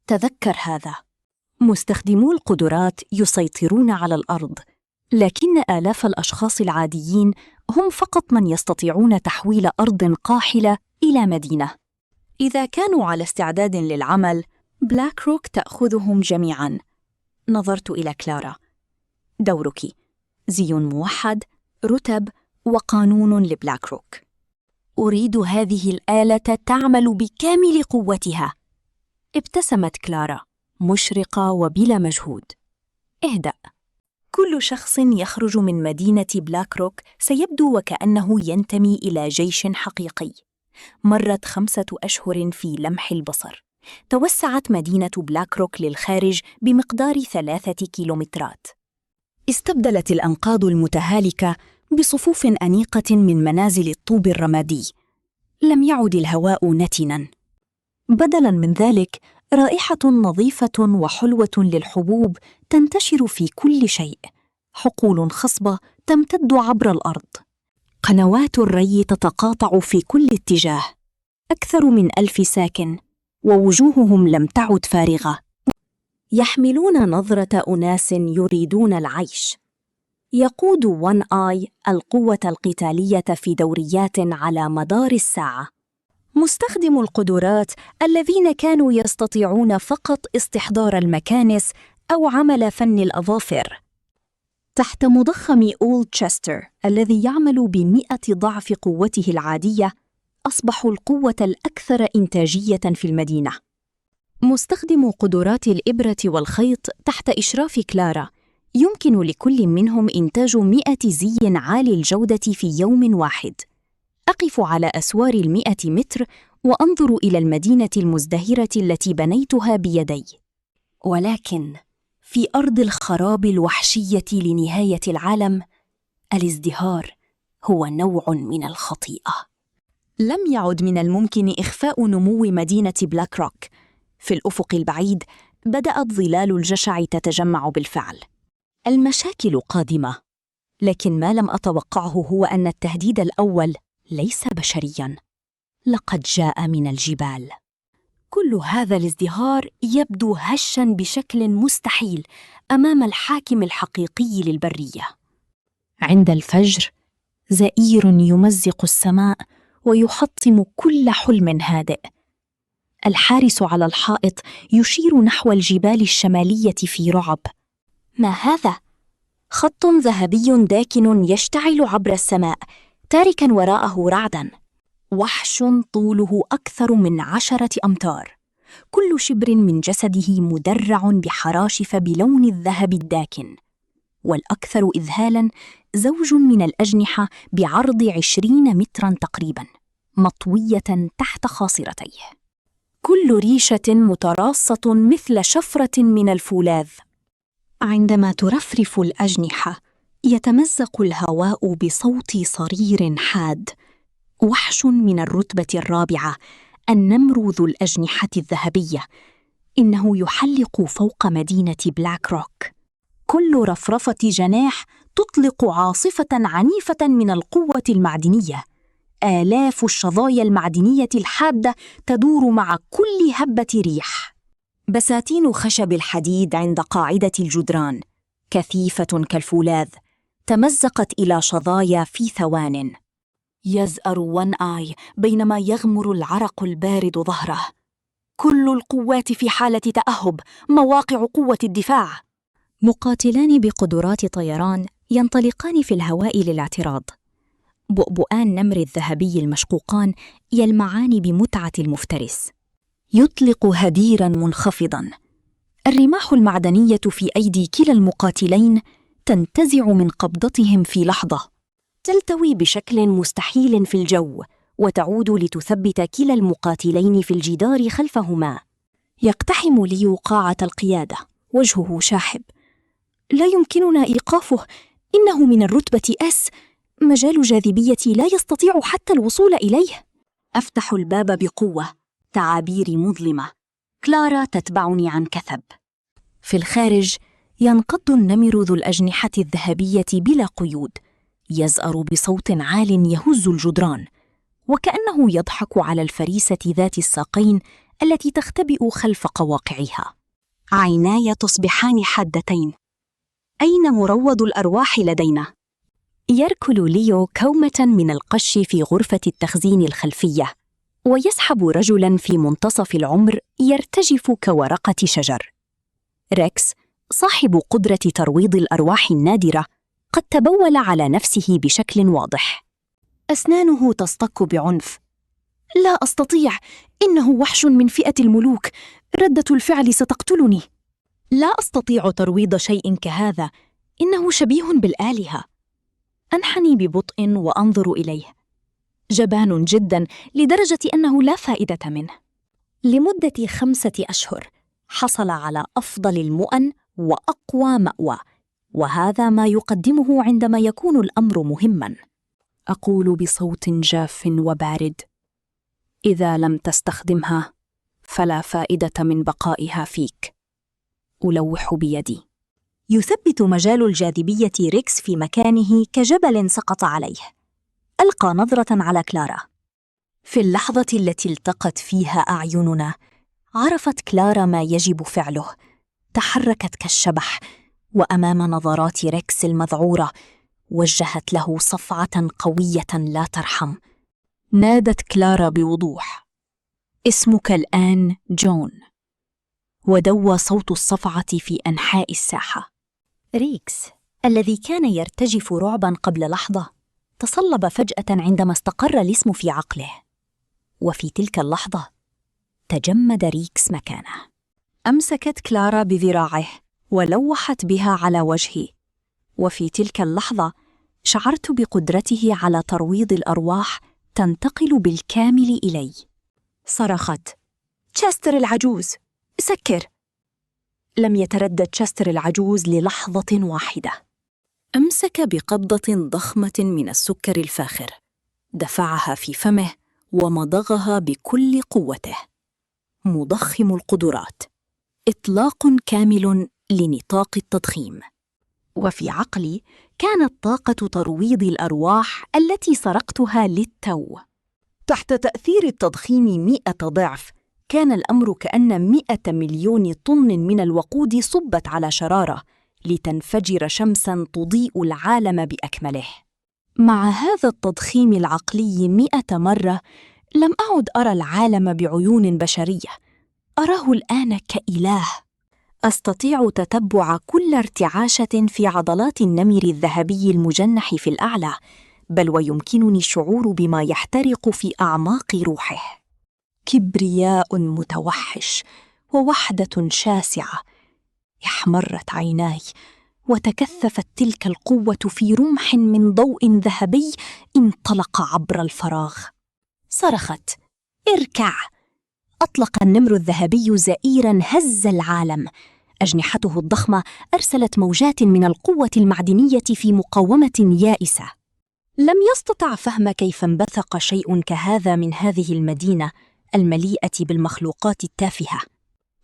تذكر هذا. مستخدمو القدرات يسيطرون على الأرض، لكن آلاف الأشخاص العاديين هم فقط من يستطيعون تحويل أرض قاحلة إلى مدينة. إذا كانوا على استعداد للعمل، بلاك روك تأخذهم جميعاً. نظرت إلى كلارا. دورك، زي موحد، رتب، وقانون لبلاك روك. أريد هذه الآلة تعمل بكامل قوتها. ابتسمت كلارا، مشرقة وبلا مجهود. اهدأ. كل شخص يخرج من مدينة بلاك روك سيبدو وكأنه ينتمي إلى جيش حقيقي. مرت 5 أشهر في لمح البصر. توسعت مدينة بلاك روك للخارج بمقدار 3 كيلومترات. استبدلت الأنقاض المتهالكة بصفوف أنيقة من منازل الطوب الرمادي. لم يعد الهواء نتناً. بدلاً من ذلك، رائحة نظيفة وحلوة للحبوب تنتشر في كل شيء. حقول خصبة تمتد عبر الأرض. قنوات الري تتقاطع في كل اتجاه. أكثر من 1000 ساكن، ووجوههم لم تعد فارغة. يحملون نظرة أناس يريدون العيش. يقود وان آي القوة القتالية في دوريات على مدار الساعة. مستخدمو القدرات الذين كانوا يستطيعون فقط استحضار المكانس أو عمل فن الأظافر. تحت مضخم أولد تشستر الذي يعمل ب100 ضعف قوته العادية، أصبحوا القوة الأكثر إنتاجية في المدينة. مستخدم قدرات الإبرة والخيط تحت إشراف كلارا، يمكن لكل منهم إنتاج 100 زي عالي الجودة في يوم واحد. أقف على أسوار 100 متر وأنظر إلى المدينة المزدهرة التي بنيتها بيدي. ولكن في أرض الخراب الوحشية لنهاية العالم، الازدهار هو نوع من الخطيئة. لم يعد من الممكن إخفاء نمو مدينة بلاك روك. في الأفق البعيد بدأت ظلال الجشع تتجمع بالفعل. المشاكل قادمة، لكن ما لم أتوقعه هو أن التهديد الأول ليس بشرياً، لقد جاء من الجبال. كل هذا الازدهار يبدو هشاً بشكل مستحيل أمام الحاكم الحقيقي للبرية. عند الفجر، زئير يمزق السماء ويحطم كل حلم هادئ. الحارس على الحائط يشير نحو الجبال الشمالية في رعب. ما هذا؟ خط ذهبي داكن يشتعل عبر السماء، تاركاً وراءه رعداً. وحش طوله أكثر من 10 أمتار، كل شبر من جسده مدرع بحراشف بلون الذهب الداكن. والأكثر إذهالاً زوج من الأجنحة بعرض 20 متراً تقريباً، مطوية تحت خاصرتيه. كل ريشة متراصة مثل شفرة من الفولاذ. عندما ترفرف الأجنحة، يتمزق الهواء بصوت صرير حاد. وحش من الرتبة الرابعة، النمر ذو الأجنحة الذهبية، إنه يحلق فوق مدينة بلاك روك. كل رفرفة جناح تطلق عاصفة عنيفة من القوة المعدنية. آلاف الشظايا المعدنية الحادة تدور مع كل هبة ريح. بساتين خشب الحديد عند قاعدة الجدران، كثيفة كالفولاذ، تمزقت إلى شظايا في ثوان. يزأر وان آي بينما يغمر العرق البارد ظهره. كل القوات في حالة تأهب، مواقع قوة الدفاع. مقاتلان بقدرات طيران ينطلقان في الهواء للاعتراض. بؤبؤان نمر الذهبي المشقوقان يلمعان بمتعة المفترس. يطلق هديراً منخفضاً. الرماح المعدنية في أيدي كلا المقاتلين تنتزع من قبضتهم في لحظة، تلتوي بشكل مستحيل في الجو، وتعود لتثبت كلا المقاتلين في الجدار خلفهما. يقتحم ليو قاعة القيادة، وجهه شاحب. لا يمكننا إيقافه، إنه من الرتبة S، مجال جاذبيتي لا يستطيع حتى الوصول إليه. أفتح الباب بقوة، تعابير مظلمة. كلارا تتبعني عن كثب. في الخارج ينقض النمر ذو الأجنحة الذهبية بلا قيود، يزأر بصوت عال يهز الجدران، وكأنه يضحك على الفريسة ذات الساقين التي تختبئ خلف قواقعها. عيناي تصبحان حادتين. أين مروض الأرواح لدينا؟ يركل ليو كومة من القش في غرفة التخزين الخلفية، ويسحب رجلاً في منتصف العمر يرتجف كورقة شجر. ريكس، صاحب قدرة ترويض الأرواح النادرة، قد تبول على نفسه بشكل واضح. أسنانه تصطك بعنف. لا أستطيع، إنه وحش من فئة الملوك، ردة الفعل ستقتلني. لا أستطيع ترويض شيء كهذا، إنه شبيه بالآلهة. أنحني ببطء وأنظر إليه. جبان جداً لدرجة أنه لا فائدة منه. لمدة 5 أشهر حصل على أفضل المؤن وأقوى مأوى، وهذا ما يقدمه عندما يكون الأمر مهماً. أقول بصوت جاف وبارد: إذا لم تستخدمها فلا فائدة من بقائها فيك. ألوح بيدي. يثبت مجال الجاذبية ريكس في مكانه كجبل سقط عليه. ألقى نظرة على كلارا. في اللحظة التي التقت فيها أعيننا، عرفت كلارا ما يجب فعله. تحركت كالشبح، وأمام نظرات ريكس المذعورة وجهت له صفعة قوية لا ترحم. نادت كلارا بوضوح: اسمك الآن جون. ودوى صوت الصفعة في أنحاء الساحة. ريكس الذي كان يرتجف رعباً قبل لحظة تصلب فجأة عندما استقر الاسم في عقله، وفي تلك اللحظة تجمد ريكس مكانه. أمسكت كلارا بذراعه ولوحت بها على وجهي، وفي تلك اللحظة شعرت بقدرته على ترويض الأرواح تنتقل بالكامل إلي. صرخت: تشستر العجوز، سكر! لم يتردد تشستر العجوز للحظة واحدة. أمسك بقبضة ضخمة من السكر الفاخر، دفعها في فمه ومضغها بكل قوته. مضخم القدرات، إطلاق كامل لنطاق التضخيم. وفي عقلي كانت طاقة ترويض الأرواح التي سرقتها للتو. تحت تأثير التضخيم 100 ضعف، كان الأمر كأن 100 مليون طن من الوقود صبت على شرارة لتنفجر شمساً تضيء العالم بأكمله. مع هذا التضخيم العقلي 100 مرة، لم أعد أرى العالم بعيون بشرية، أراه الآن كإله. أستطيع تتبع كل ارتعاشة في عضلات النمر الذهبي المجنح في الأعلى، بل ويمكنني الشعور بما يحترق في أعماق روحه. كبرياء متوحش ووحدة شاسعة. احمرت عيناي وتكثفت تلك القوة في رمح من ضوء ذهبي انطلق عبر الفراغ. صرخت: اركع! أطلق النمر الذهبي زئيراً هز العالم. أجنحته الضخمة أرسلت موجات من القوة المعدنية في مقاومة يائسة. لم يستطع فهم كيف انبثق شيء كهذا من هذه المدينة المليئة بالمخلوقات التافهة.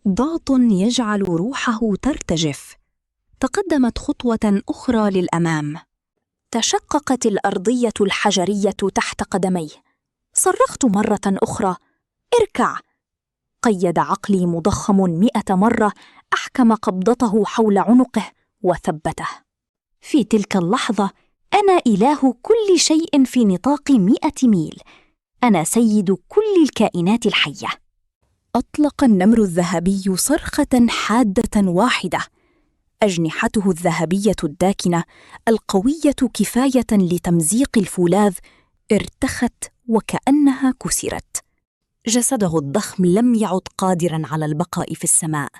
ضغط يجعل روحه ترتجف. تقدمت خطوة أخرى للأمام. تشققت الأرضية الحجرية تحت قدمي. صرخت مرة أخرى: اركع! قيد عقلي مضخم 100 مرة، أحكم قبضته حول عنقه وثبته. في تلك اللحظة أنا إله كل شيء في نطاق 100 ميل. أنا سيد كل الكائنات الحية. أطلق النمر الذهبي صرخة حادة واحدة. أجنحته الذهبية الداكنة القوية كفاية لتمزيق الفولاذ ارتخت وكأنها كسرت. جسده الضخم لم يعد قادراً على البقاء في السماء.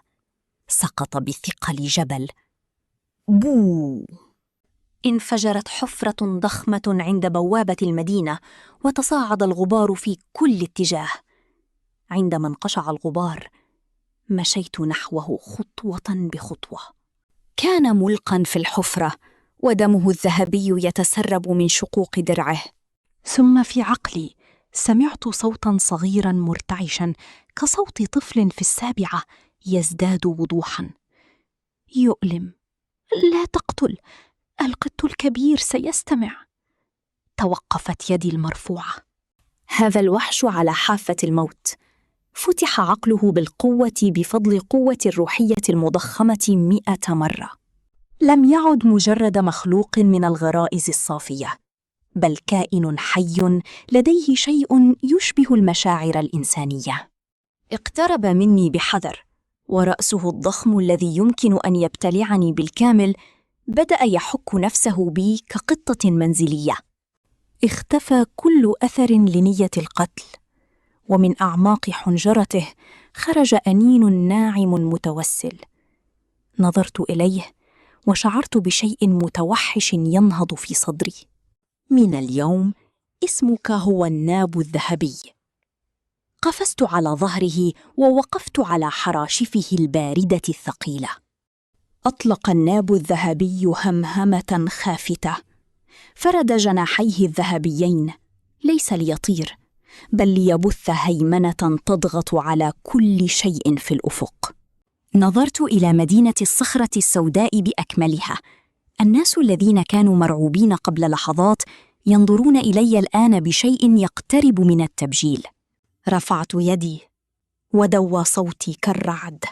سقط بثقل جبل. بو! انفجرت حفرة ضخمة عند بوابة المدينة، وتصاعد الغبار في كل اتجاه. عندما انقشع الغبار، مشيت نحوه خطوة بخطوة. كان ملقاً في الحفرة، ودمه الذهبي يتسرب من شقوق درعه. ثم في عقلي سمعت صوتاً صغيراً مرتعشاً كصوت طفل في السابعة يزداد وضوحاً. يؤلم. لا تقتل، القط الكبير سيستمع. توقفت يدي المرفوعة. هذا الوحش على حافة الموت. فتح عقله بالقوة بفضل قوة الروحية المضخمة 100 مرة. لم يعد مجرد مخلوق من الغرائز الصافية، بل كائن حي لديه شيء يشبه المشاعر الإنسانية. اقترب مني بحذر، ورأسه الضخم الذي يمكن أن يبتلعني بالكامل بدأ يحك نفسه بي كقطة منزلية. اختفى كل أثر لنية القتل، ومن أعماق حنجرته خرج أنين ناعم متوسل. نظرت إليه وشعرت بشيء متوحش ينهض في صدري. من اليوم اسمك هو الناب الذهبي. قفزت على ظهره ووقفت على حراشفه الباردة الثقيلة. أطلق الناب الذهبي همهمة خافتة، فرد جناحيه الذهبيين ليس ليطير، بل ليبث هيمنة تضغط على كل شيء في الأفق. نظرت إلى مدينة الصخرة السوداء بأكملها. الناس الذين كانوا مرعوبين قبل لحظات ينظرون إلي الآن بشيء يقترب من التبجيل. رفعت يدي ودوى صوتي كالرعد: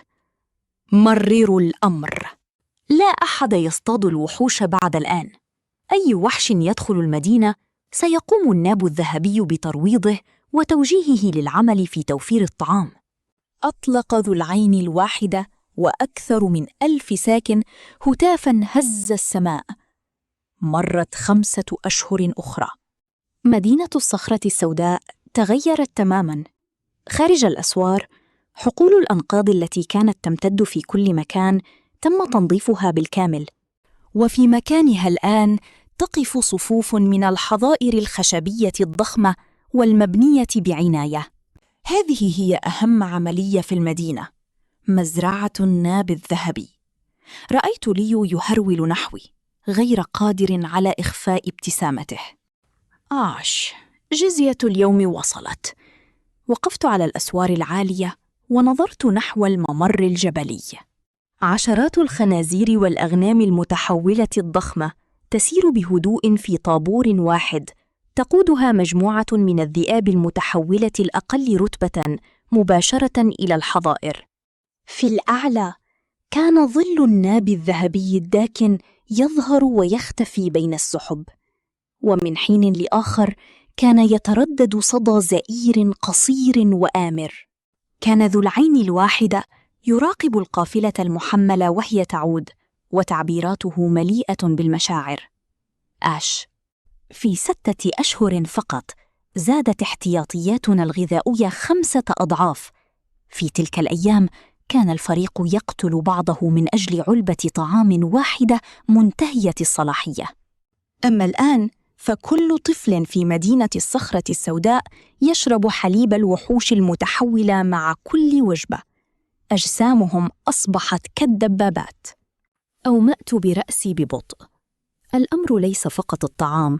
مرروا الأمر. لا أحد يصطاد الوحوش بعد الآن. أي وحش يدخل المدينة سيقوم الناب الذهبي بترويضه وتوجيهه للعمل في توفير الطعام. أطلق ذو العين الواحدة وأكثر من 1000 ساكن هتافاً هز السماء. مرت 5 أشهر أخرى. مدينة الصخرة السوداء تغيرت تماماً. خارج الأسوار، حقول الأنقاض التي كانت تمتد في كل مكان تم تنظيفها بالكامل، وفي مكانها الآن تقف صفوف من الحظائر الخشبية الضخمة والمبنية بعناية. هذه هي أهم عملية في المدينة، مزرعة الناب الذهبي. رأيت ليو يهرول نحوي، غير قادر على إخفاء ابتسامته. جزية اليوم وصلت. وقفت على الأسوار العالية ونظرت نحو الممر الجبلي. عشرات الخنازير والأغنام المتحولة الضخمة تسير بهدوء في طابور واحد، تقودها مجموعة من الذئاب المتحولة الأقل رتبة مباشرة إلى الحظائر. في الأعلى كان ظل الناب الذهبي الداكن يظهر ويختفي بين السحب، ومن حين لآخر كان يتردد صدى زئير قصير وآمر. كان ذو العين الواحدة يراقب القافلة المحملة وهي تعود، وتعبيراته مليئة بالمشاعر. في 6 أشهر فقط زادت احتياطياتنا الغذائية 5 أضعاف. في تلك الأيام كان الفريق يقتل بعضه من أجل علبة طعام واحدة منتهية الصلاحية. أما الآن فكل طفل في مدينة الصخرة السوداء يشرب حليب الوحوش المتحولة مع كل وجبة. أجسامهم أصبحت كالدبابات. أومأت برأسي ببطء. الأمر ليس فقط الطعام،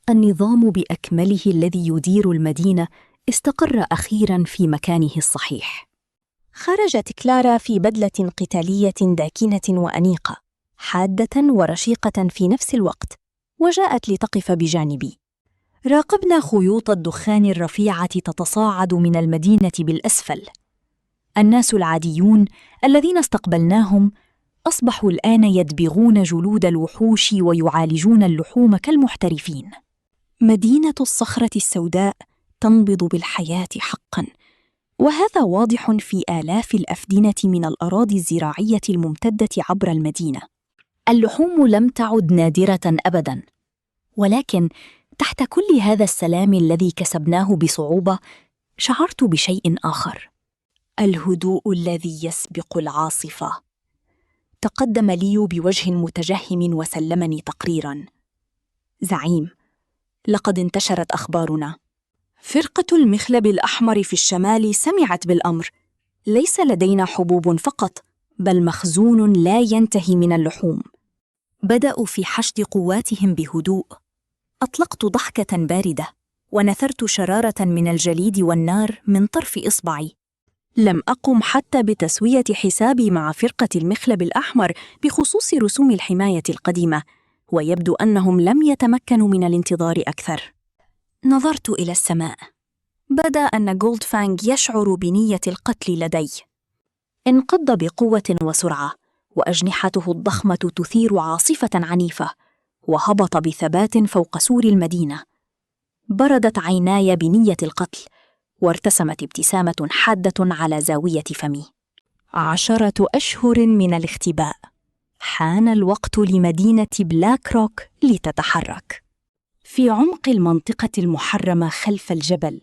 النظام بأكمله الذي يدير المدينة استقر أخيراً في مكانه الصحيح. خرجت كلارا في بدلة قتالية داكنة وأنيقة، حادة ورشيقة في نفس الوقت، وجاءت لتقف بجانبي. راقبنا خيوط الدخان الرفيعة تتصاعد من المدينة بالأسفل. الناس العاديون الذين استقبلناهم أصبحوا الآن يدبغون جلود الوحوش ويعالجون اللحوم كالمحترفين. مدينة الصخرة السوداء تنبض بالحياة حقاً، وهذا واضح في آلاف الأفدنة من الأراضي الزراعية الممتدة عبر المدينة. اللحوم لم تعد نادرة أبداً، ولكن تحت كل هذا السلام الذي كسبناه بصعوبة شعرت بشيء آخر: الهدوء الذي يسبق العاصفة. تقدم ليو بوجه متجهم وسلمني تقريراً. زعيم، لقد انتشرت أخبارنا. فرقة المخلب الأحمر في الشمال سمعت بالأمر. ليس لدينا حبوب فقط، بل مخزون لا ينتهي من اللحوم. بدأوا في حشد قواتهم بهدوء. أطلقت ضحكة باردة ونثرت شرارة من الجليد والنار من طرف إصبعي. لم أقم حتى بتسوية حسابي مع فرقة المخلب الأحمر بخصوص رسوم الحماية القديمة، ويبدو أنهم لم يتمكنوا من الانتظار أكثر. نظرت إلى السماء. بدا أن غولدفانغ يشعر بنية القتل لدي. انقض بقوة وسرعة، وأجنحته الضخمة تثير عاصفة عنيفة، وهبط بثبات فوق سور المدينة. بردت عيناي بنية القتل، وارتسمت ابتسامة حادة على زاوية فمي. 10 أشهر من الاختباء. حان الوقت لمدينة بلاك روك لتتحرك. في عمق المنطقة المحرمة خلف الجبل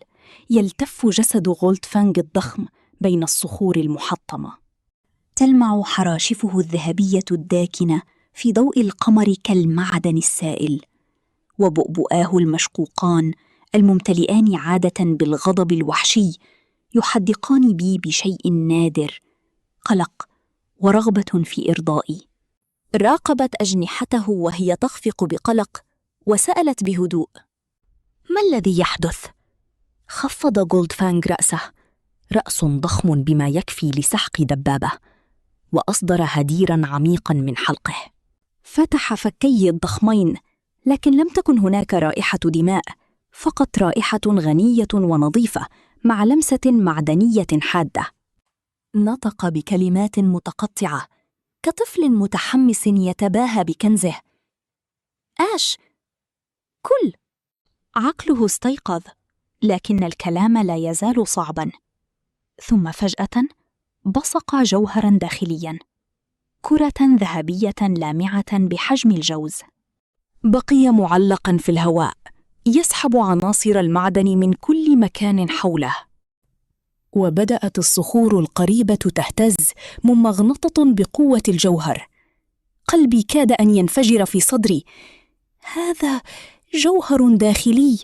يلتف جسد غولدفانغ الضخم بين الصخور المحطمة. تلمع حراشفه الذهبية الداكنة في ضوء القمر كالمعدن السائل، وبؤبؤاه المشقوقان الممتلئان عادة بالغضب الوحشي يحدقان بي بشيء نادر: قلق ورغبة في إرضائي. راقبت أجنحته وهي تخفق بقلق، وسألت بهدوء: ما الذي يحدث؟ خفض غولدفانغ رأسه، رأس ضخم بما يكفي لسحق دبابة، وأصدر هديراً عميقاً من حلقه. فتح فكي الضخمين، لكن لم تكن هناك رائحة دماء، فقط رائحة غنية ونظيفة مع لمسة معدنية حادة. نطق بكلمات متقطعة كطفل متحمس يتباهى بكنزه. آش، كل. عقله استيقظ، لكن الكلام لا يزال صعباً. ثم فجأة بصق جوهراً داخلياً، كرة ذهبية لامعة بحجم الجوز. بقي معلقاً في الهواء، يسحب عناصر المعدن من كل مكان حوله. وبدأت الصخور القريبة تهتز ممغنطة بقوة الجوهر. قلبي كاد أن ينفجر في صدري. هذا جوهر داخلي.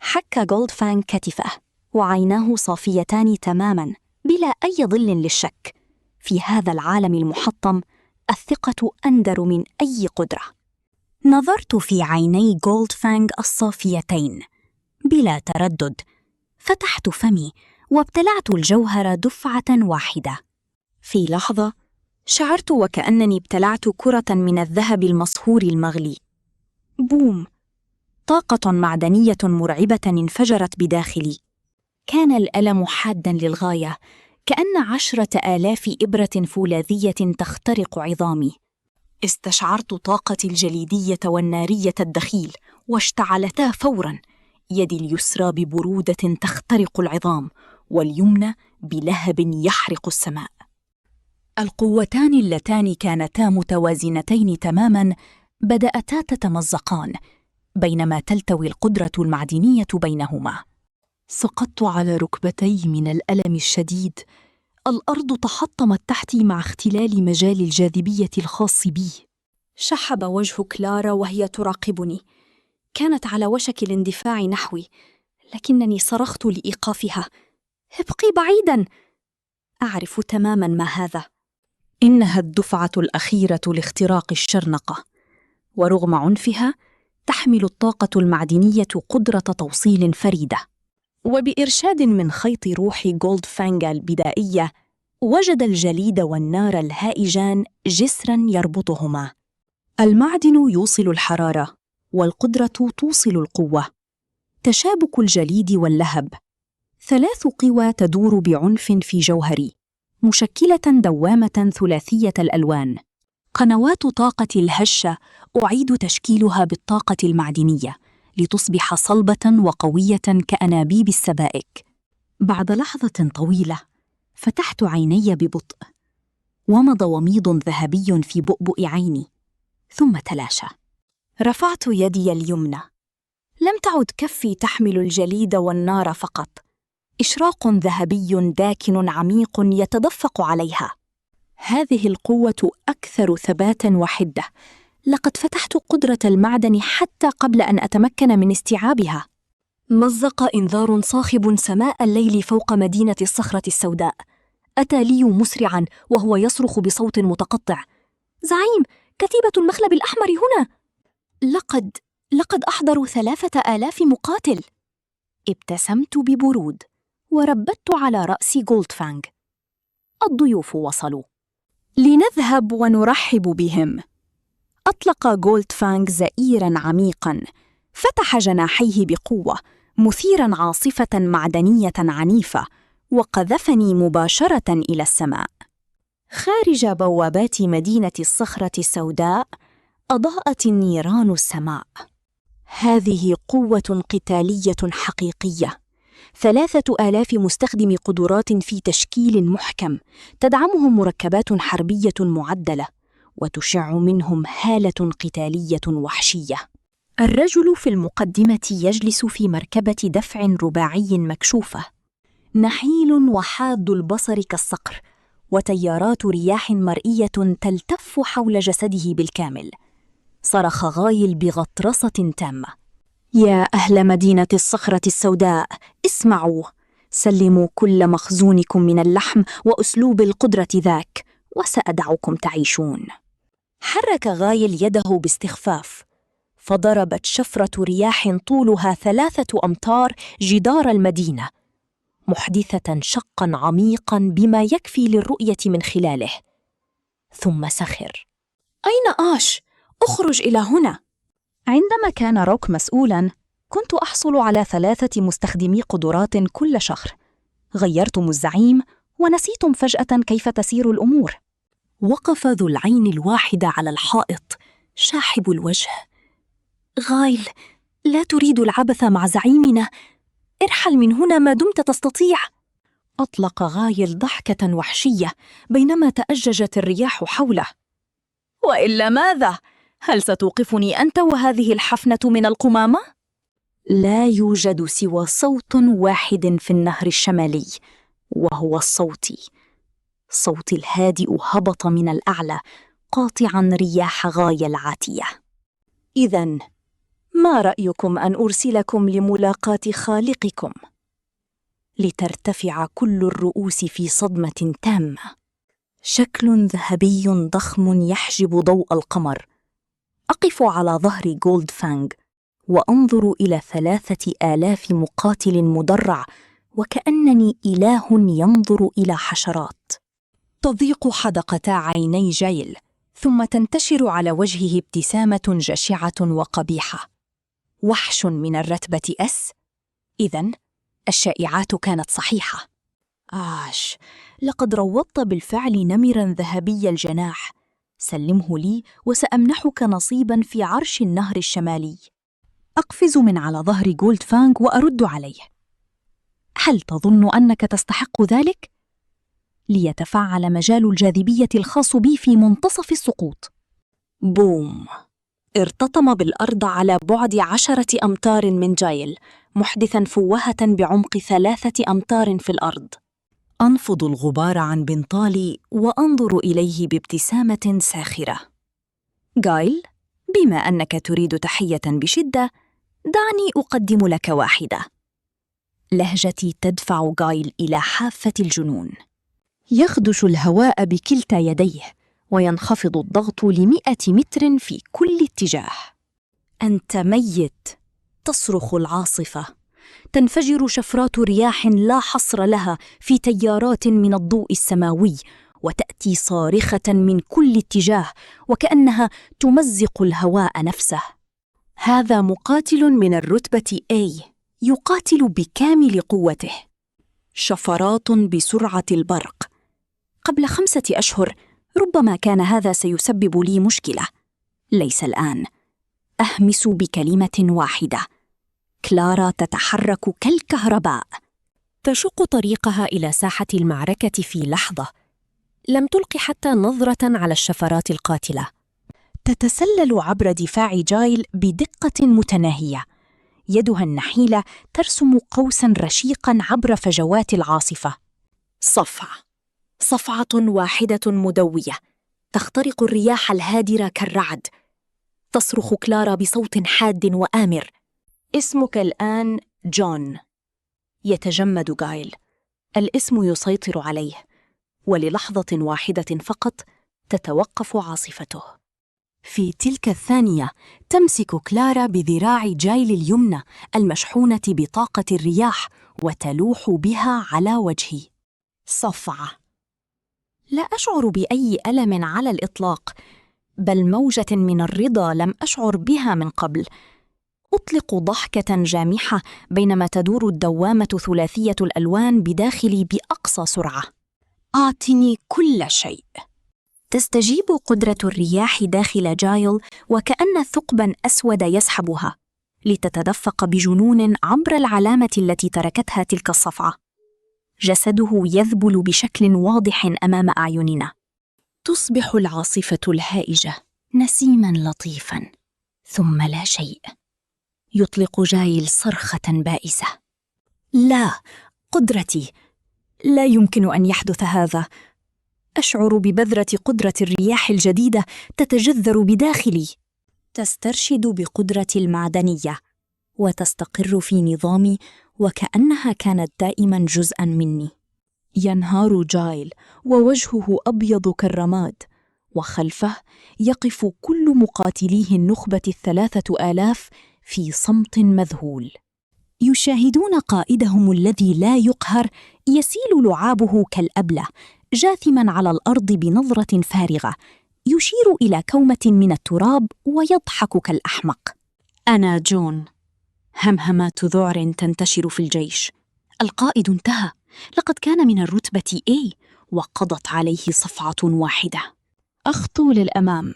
حك جولدفانغ كتفه، وعيناه صافيتان تماماً بلا أي ظل للشك. في هذا العالم المحطم الثقة أندر من أي قدرة. نظرت في عيني جولدفانغ الصافيتين بلا تردد. فتحت فمي وابتلعت الجوهر دفعة واحدة. في لحظة شعرت وكأنني ابتلعت كرة من الذهب المصهور المغلي. بوم! طاقة معدنية مرعبة انفجرت بداخلي. كان الألم حاداً للغاية، كأن 10,000 إبرة فولاذية تخترق عظامي. استشعرت طاقتي الجليدية والنارية الدخيل، واشتعلتا فوراً. يدي اليسرى ببرودة تخترق العظام، واليمنى بلهب يحرق السماء. القوتان اللتان كانتا متوازنتين تماماً بدأتا تتمزقان، بينما تلتوي القدرة المعدنية بينهما. سقطت على ركبتي من الألم الشديد. الأرض تحطمت تحتي مع اختلال مجال الجاذبية الخاص بي. شحب وجه كلارا وهي تراقبني. كانت على وشك الاندفاع نحوي، لكنني صرخت لإيقافها. ابقي بعيداً. أعرف تماماً ما هذا. إنها الدفعة الأخيرة لاختراق الشرنقة، ورغم عنفها تحمل الطاقة المعدنية قدرة توصيل فريدة. وبإرشاد من خيط روح جولدفانغ البدائية، وجد الجليد والنار الهائجان جسراً يربطهما. المعدن يوصل الحرارة، والقدرة توصل القوة. تشابك الجليد واللهب، 3 قوى تدور بعنف في جوهري، مشكلة دوامة ثلاثية الألوان. قنوات طاقة الهشة أعيد تشكيلها بالطاقة المعدنية لتصبح صلبة وقوية كأنابيب السبائك. بعد لحظة طويلة فتحت عيني ببطء، ومض وميض ذهبي في بؤبؤ عيني، ثم تلاشى. رفعت يدي اليمنى. لم تعد كفي تحمل الجليد والنار فقط، إشراق ذهبي داكن عميق يتدفق عليها. هذه القوة أكثر ثباتاً وحدة. لقد فتحت قدرة المعدن حتى قبل أن أتمكن من استيعابها. مزق إنذار صاخب سماء الليل فوق مدينة الصخرة السوداء. أتى ليو مسرعاً وهو يصرخ بصوت متقطع: زعيم، كتيبة المخلب الأحمر هنا! لقد أحضروا 3,000 مقاتل. ابتسمت ببرود وربت على رأس جولدفانغ. الضيوف وصلوا. لنذهب ونرحب بهم. أطلق جولدفانغ زئيراً عميقاً، فتح جناحيه بقوة، مثيراً عاصفة معدنية عنيفة، وقذفني مباشرة إلى السماء. خارج بوابات مدينة الصخرة السوداء أضاءت النيران السماء. هذه قوة قتالية حقيقية. 3,000 مستخدم قدرات في تشكيل محكم، تدعمهم مركبات حربية معدلة، وتشع منهم هالة قتالية وحشية. الرجل في المقدمة يجلس في مركبة دفع رباعي مكشوفة، نحيل وحاد البصر كالصقر، وتيارات رياح مرئية تلتف حول جسده بالكامل. صرخ غايل بغطرسة تامة: يا أهل مدينة الصخرة السوداء، اسمعوا! سلموا كل مخزونكم من اللحم وأسلوب القدرة ذاك، وسأدعكم تعيشون. حرك غايل يده باستخفاف، فضربت شفرة رياح طولها 3 أمتار جدار المدينة، محدثة شقاً عميقاً بما يكفي للرؤية من خلاله. ثم سخر: أين آش؟ أخرج إلى هنا! عندما كان روك مسؤولاً، كنت أحصل على 3 مستخدمي قدرات كل شهر. غيرتم الزعيم ونسيتم فجأة كيف تسير الأمور. وقف ذو العين الواحدة على الحائط شاحب الوجه. غايل، لا تريد العبث مع زعيمنا، ارحل من هنا ما دمت تستطيع. أطلق غايل ضحكة وحشية بينما تأججت الرياح حوله. وإلا ماذا؟ هل ستوقفني أنت وهذه الحفنة من القمامة؟ لا يوجد سوى صوت واحد في النهر الشمالي، وهو صوتي الهادئ هبط من الأعلى قاطعاً رياح غايل عاتية. إذن ما رأيكم أن أرسلكم لملاقاة خالقكم؟ لترتفع كل الرؤوس في صدمة تامة. شكل ذهبي ضخم يحجب ضوء القمر. أقف على ظهر جولد فانغ وأنظر إلى 3000 مقاتل مدرع وكأنني إله ينظر إلى حشرات. تضيق حدقتا عيني جايل ثم تنتشر على وجهه ابتسامة جشعة وقبيحة. وحش من الرتبة S؟ إذن الشائعات كانت صحيحة. لقد روضت بالفعل نمراً ذهبي الجناح. سلمه لي وسأمنحك نصيباً في عرش النهر الشمالي. أقفز من على ظهر جولد فانغ وأرد عليه. هل تظن أنك تستحق ذلك؟ ليتفعل مجال الجاذبية الخاص بي في منتصف السقوط. بوم! ارتطم بالأرض على بعد 10 أمتار من جايل، محدثاً فوهة بعمق 3 أمتار في الأرض. أنفض الغبار عن بنطالي وأنظر إليه بابتسامة ساخرة. جايل، بما أنك تريد تحية بشدة، دعني أقدم لك واحدة. لهجتي تدفع جايل إلى حافة الجنون. يخدش الهواء بكلتا يديه وينخفض الضغط ل100 متر في كل اتجاه. أنت ميت، تصرخ العاصفة. تنفجر شفرات رياح لا حصر لها في تيارات من الضوء السماوي، وتأتي صارخة من كل اتجاه وكأنها تمزق الهواء نفسه. هذا مقاتل من الرتبة A، يقاتل بكامل قوته. شفرات بسرعة البرق. قبل 5 أشهر ربما كان هذا سيسبب لي مشكلة، ليس الآن. أهمس بكلمة واحدة. كلارا تتحرك كالكهرباء. تشق طريقها إلى ساحة المعركة في لحظة. لم تلق حتى نظرة على الشفرات القاتلة. تتسلل عبر دفاع جايل بدقة متناهية. يدها النحيلة ترسم قوساً رشيقاً عبر فجوات العاصفة. صفعة واحدة مدوية تخترق الرياح الهادرة كالرعد. تصرخ كلارا بصوت حاد وآمر: اسمك الآن جون. يتجمد جايل. الاسم يسيطر عليه، وللحظة واحدة فقط تتوقف عاصفته. في تلك الثانية تمسك كلارا بذراع جايل اليمنى المشحونة بطاقة الرياح وتلوح بها على وجهي. صفعة. لا أشعر بأي ألم على الإطلاق، بل موجة من الرضا لم أشعر بها من قبل. أطلق ضحكة جامحة بينما تدور الدوامة ثلاثية الألوان بداخلي بأقصى سرعة. أعطني كل شيء. تستجيب قدرة الرياح داخل جايل وكأن ثقباً أسود يسحبها، لتتدفق بجنون عبر العلامة التي تركتها تلك الصفعة. جسده يذبل بشكل واضح أمام أعيننا. تصبح العاصفة الهائجة نسيماً لطيفاً، ثم لا شيء. يطلق جايل صرخة بائسة. لا، قدرتي! لا يمكن أن يحدث هذا. أشعر ببذرة قدرة الرياح الجديدة تتجذر بداخلي. تسترشد بقدرتي المعدنية وتستقر في نظامي وكأنها كانت دائما جزءا مني. ينهار جايل ووجهه أبيض كالرماد، وخلفه يقف كل مقاتليه النخبة 3000 في صمت مذهول. يشاهدون قائدهم الذي لا يقهر يسيل لعابه كالأبلة، جاثماً على الأرض بنظرة فارغة، يشير إلى كومة من التراب ويضحك كالأحمق. أنا جون. همهمات ذعر تنتشر في الجيش. القائد انتهى، لقد كان من الرتبة A وقضت عليه صفعة واحدة. أخطو للأمام.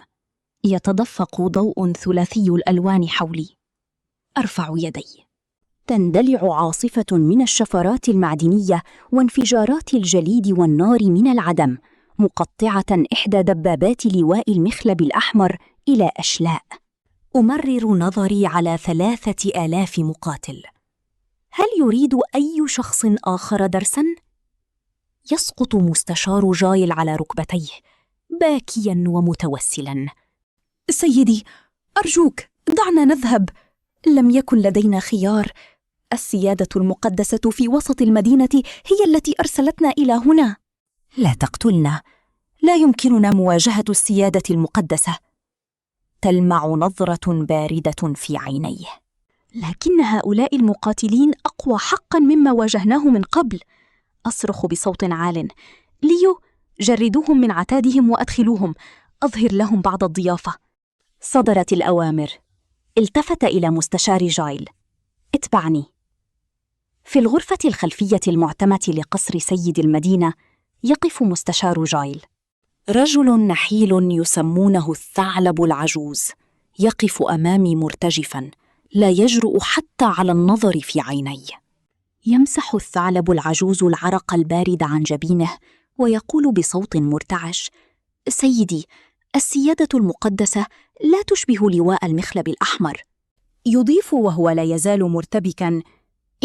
يتدفق ضوء ثلاثي الألوان حولي. أرفع يدي. تندلع عاصفة من الشفرات المعدنية وانفجارات الجليد والنار من العدم، مقطعة إحدى دبابات لواء المخلب الأحمر إلى أشلاء. أمرر نظري على 3000 مقاتل. هل يريد أي شخص آخر درساً؟ يسقط مستشار جايل على ركبتيه باكياً ومتوسلاً. سيدي، أرجوك دعنا نذهب. لم يكن لدينا خيار. السيادة المقدسة في وسط المدينة هي التي أرسلتنا إلى هنا. لا تقتلنا. لا يمكننا مواجهة السيادة المقدسة. تلمع نظرة باردة في عينيه. لكن هؤلاء المقاتلين أقوى حقاً مما واجهناه من قبل. أصرخ بصوت عال: ليو، جردوهم من عتادهم وأدخلوهم. أظهر لهم بعض الضيافة. صدرت الأوامر. التفت إلى مستشار جايل: اتبعني. في الغرفة الخلفية المعتمة لقصر سيد المدينة يقف مستشار جايل، رجل نحيل يسمونه الثعلب العجوز. يقف أمامي مرتجفاً، لا يجرؤ حتى على النظر في عيني. يمسح الثعلب العجوز العرق البارد عن جبينه ويقول بصوت مرتعش: سيدي، السيادة المقدسة لا تشبه لواء المخلب الأحمر. يضيف وهو لا يزال مرتبكاً: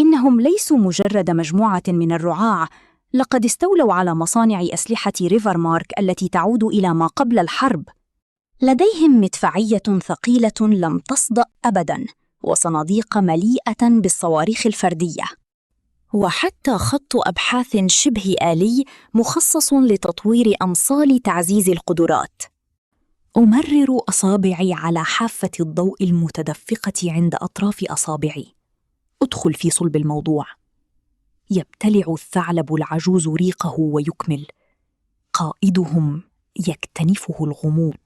إنهم ليسوا مجرد مجموعة من الرعاع، لقد استولوا على مصانع أسلحة ريفر مارك التي تعود إلى ما قبل الحرب. لديهم مدفعية ثقيلة لم تصدأ أبداً، وصناديق مليئة بالصواريخ الفردية، وحتى خط أبحاث شبه آلي مخصص لتطوير أمصال تعزيز القدرات. أمرر أصابعي على حافة الضوء المتدفقة عند أطراف أصابعي. أدخل في صلب الموضوع. يبتلع الثعلب العجوز ريقه ويكمل: قائدهم يكتنفه الغموض.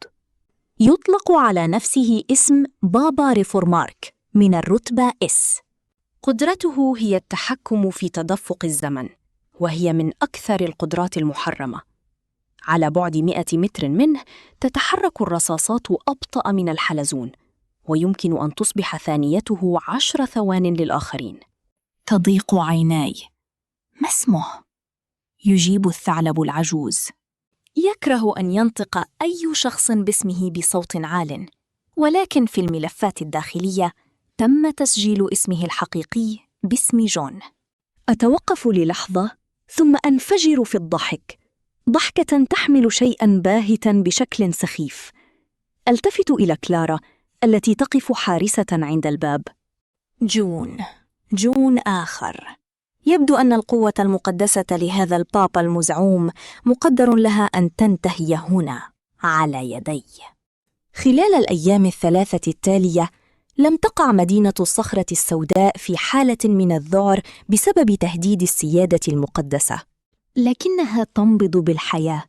يطلق على نفسه اسم بابا ريفورمارك من الرتبة S. قدرته هي التحكم في تدفق الزمن، وهي من أكثر القدرات المحرمة. على بعد 100 متر منه تتحرك الرصاصات أبطأ من الحلزون، ويمكن أن تصبح ثانيته 10 ثوان للآخرين. تضيق عيناي. ما اسمه؟ يجيب الثعلب العجوز. يكره أن ينطق أي شخص باسمه بصوت عال، ولكن في الملفات الداخلية تم تسجيل اسمه الحقيقي باسم جون. أتوقف للحظة ثم أنفجر في الضحك، ضحكة تحمل شيئاً باهتاً بشكل سخيف. ألتفت إلى كلارا التي تقف حارسة عند الباب. جون آخر. يبدو أن القوة المقدسة لهذا البابا المزعوم مقدر لها أن تنتهي هنا على يدي. خلال الأيام الثلاثة التالية لم تقع مدينة الصخرة السوداء في حالة من الذعر بسبب تهديد السيادة المقدسة، لكنها تنبض بالحياة،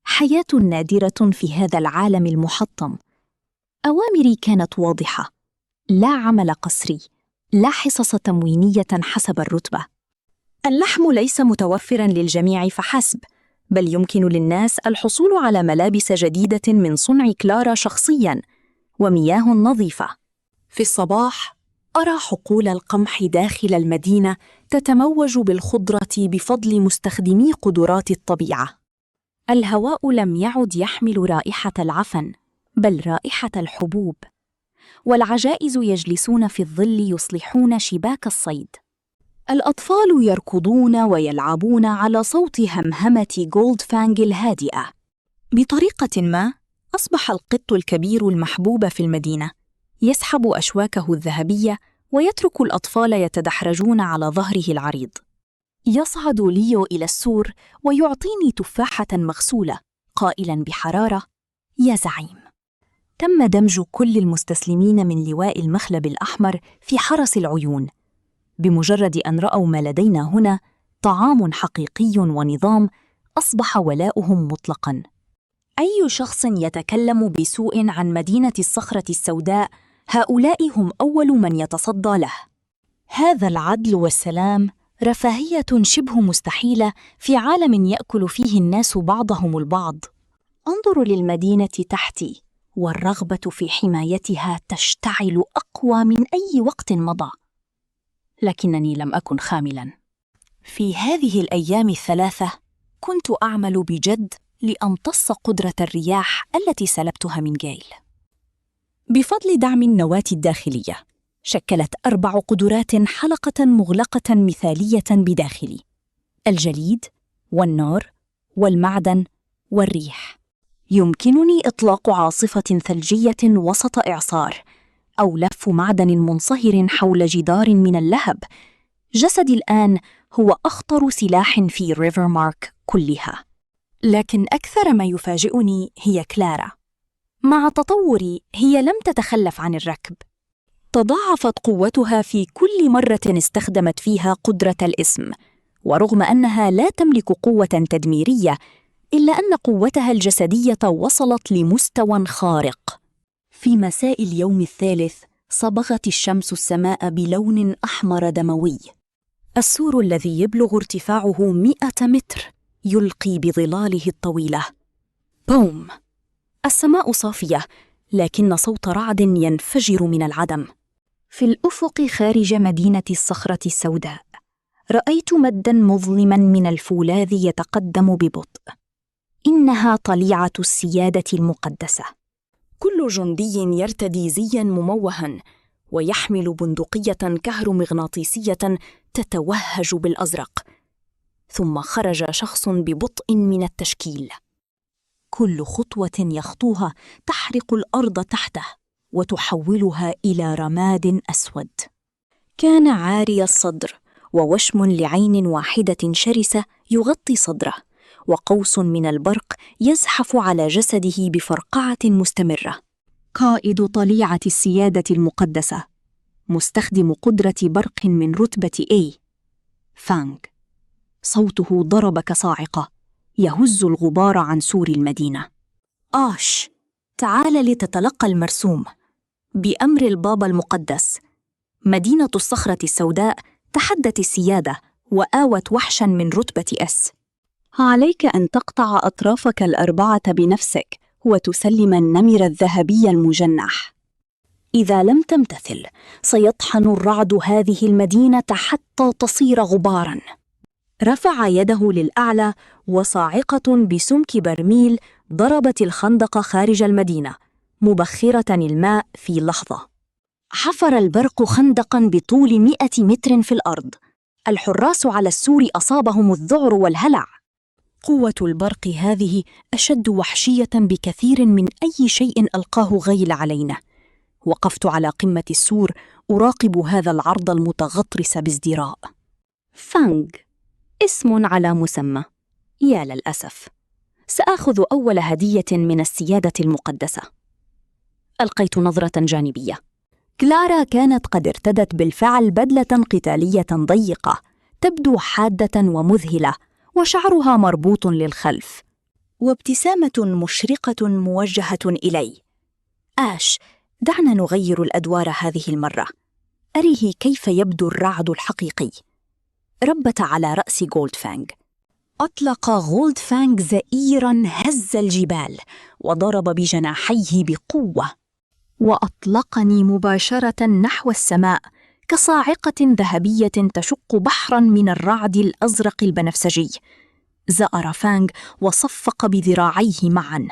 حياة نادرة في هذا العالم المحطم. أوامري كانت واضحة: لا عمل قسري، لا حصص تموينية حسب الرتبة. اللحم ليس متوفراً للجميع فحسب، بل يمكن للناس الحصول على ملابس جديدة من صنع كلارا شخصياً، ومياه نظيفة. في الصباح أرى حقول القمح داخل المدينة تتموج بالخضرة بفضل مستخدمي قدرات الطبيعة. الهواء لم يعد يحمل رائحة العفن، بل رائحة الحبوب، والعجائز يجلسون في الظل يصلحون شباك الصيد. الأطفال يركضون ويلعبون على صوت همهمة جولدفانج الهادئة. بطريقة ما أصبح القط الكبير المحبوب في المدينة، يسحب أشواكه الذهبية ويترك الأطفال يتدحرجون على ظهره العريض. يصعد ليو إلى السور ويعطيني تفاحة مغسولة، قائلاً بحرارة: يا زعيم. تم دمج كل المستسلمين من لواء المخلب الأحمر في حرس العيون. بمجرد أن رأوا ما لدينا هنا، طعام حقيقي ونظام، أصبح ولاؤهم مطلقاً. أي شخص يتكلم بسوء عن مدينة الصخرة السوداء، هؤلاء هم أول من يتصدى له. هذا العدل والسلام رفاهية شبه مستحيلة في عالم يأكل فيه الناس بعضهم البعض. أنظر للمدينة تحتي، والرغبة في حمايتها تشتعل أقوى من أي وقت مضى. لكنني لم أكن خاملاً. في هذه الأيام الثلاثة كنت أعمل بجد لأمتص قدرة الرياح التي سلبتها من جيل. بفضل دعم النواة الداخلية، شكلت 4 قدرات حلقة مغلقة مثالية بداخلي: الجليد، والنار، والمعدن، والريح. يمكنني إطلاق عاصفة ثلجية وسط إعصار، أو لف معدن منصهر حول جدار من اللهب. جسدي الآن هو أخطر سلاح في ريفرمارك كلها. لكن أكثر ما يفاجئني هي كلارا. مع تطوري هي لم تتخلف عن الركب. تضاعفت قوتها في كل مرة استخدمت فيها قدرة الإسم، ورغم أنها لا تملك قوة تدميرية، إلا أن قوتها الجسدية وصلت لمستوى خارق. في مساء اليوم الثالث صبغت الشمس السماء بلون أحمر دموي. السور الذي يبلغ ارتفاعه 100 متر يلقي بظلاله الطويلة. بوم! السماء صافية، لكن صوت رعد ينفجر من العدم. في الأفق خارج مدينة الصخرة السوداء رأيت مداً مظلماً من الفولاذ يتقدم ببطء. إنها طليعة السيادة المقدسة. كل جندي يرتدي زياً مموهاً ويحمل بندقية كهرومغناطيسية تتوهج بالأزرق. ثم خرج شخص ببطء من التشكيل. كل خطوة يخطوها تحرق الأرض تحته وتحولها إلى رماد أسود. كان عاري الصدر، ووشم لعين واحدة شرسة يغطي صدره، وقوس من البرق يزحف على جسده بفرقعة مستمرة. قائد طليعة السيادة المقدسة، مستخدم قدرة برق من رتبة A، فانغ. صوته ضرب كصاعقة يهز الغبار عن سور المدينة. آش، تعال لتتلقى المرسوم. بأمر البابا المقدس، مدينة الصخرة السوداء تحدت السيادة وآوت وحشاً من رتبة S. عليك أن تقطع أطرافك ال4 بنفسك وتسلم النمر الذهبي المجنح. إذا لم تمتثل سيطحن الرعد هذه المدينة حتى تصير غباراً. رفع يده للأعلى، وصاعقة بسمك برميل ضربت الخندق خارج المدينة، مبخرة الماء في لحظة. حفر البرق خندقاً بطول 100 متر في الأرض. الحراس على السور أصابهم الذعر والهلع. قوة البرق هذه أشد وحشية بكثير من أي شيء ألقاه غيل علينا. وقفت على قمة السور أراقب هذا العرض المتغطرس بازدراء. فانغ، اسم على مسمى. يا للأسف، سآخذ أول هدية من السيادة المقدسة. ألقيت نظرة جانبية. كلارا كانت قد ارتدت بالفعل بدلة قتالية ضيقة تبدو حادة ومذهلة، وشعرها مربوط للخلف، وابتسامة مشرقة موجهة إلي. آش، دعنا نغير الأدوار هذه المرة. أريه كيف يبدو الرعد الحقيقي. ربت على رأس غولدفانغ. أطلق غولدفانغ زئيراً هز الجبال وضرب بجناحيه بقوة، وأطلقني مباشرة نحو السماء كصاعقة ذهبية تشق بحراً من الرعد الأزرق البنفسجي. زأر فانغ وصفق بذراعيه معاً.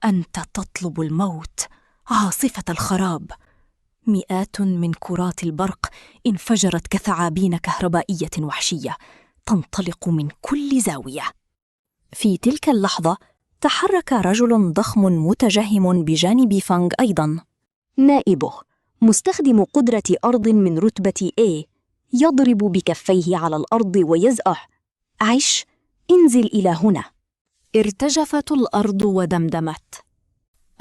أنت تطلب الموت، عاصفة الخراب. مئات من كرات البرق انفجرت كثعابين كهربائية وحشية تنطلق من كل زاوية. في تلك اللحظة تحرك رجل ضخم متجهم بجانب فانغ أيضاً. نائبه، مستخدم قدرة أرض من رتبة A، يضرب بكفيه على الأرض ويزأح: عش، انزل إلى هنا. ارتجفت الأرض ودمدمت.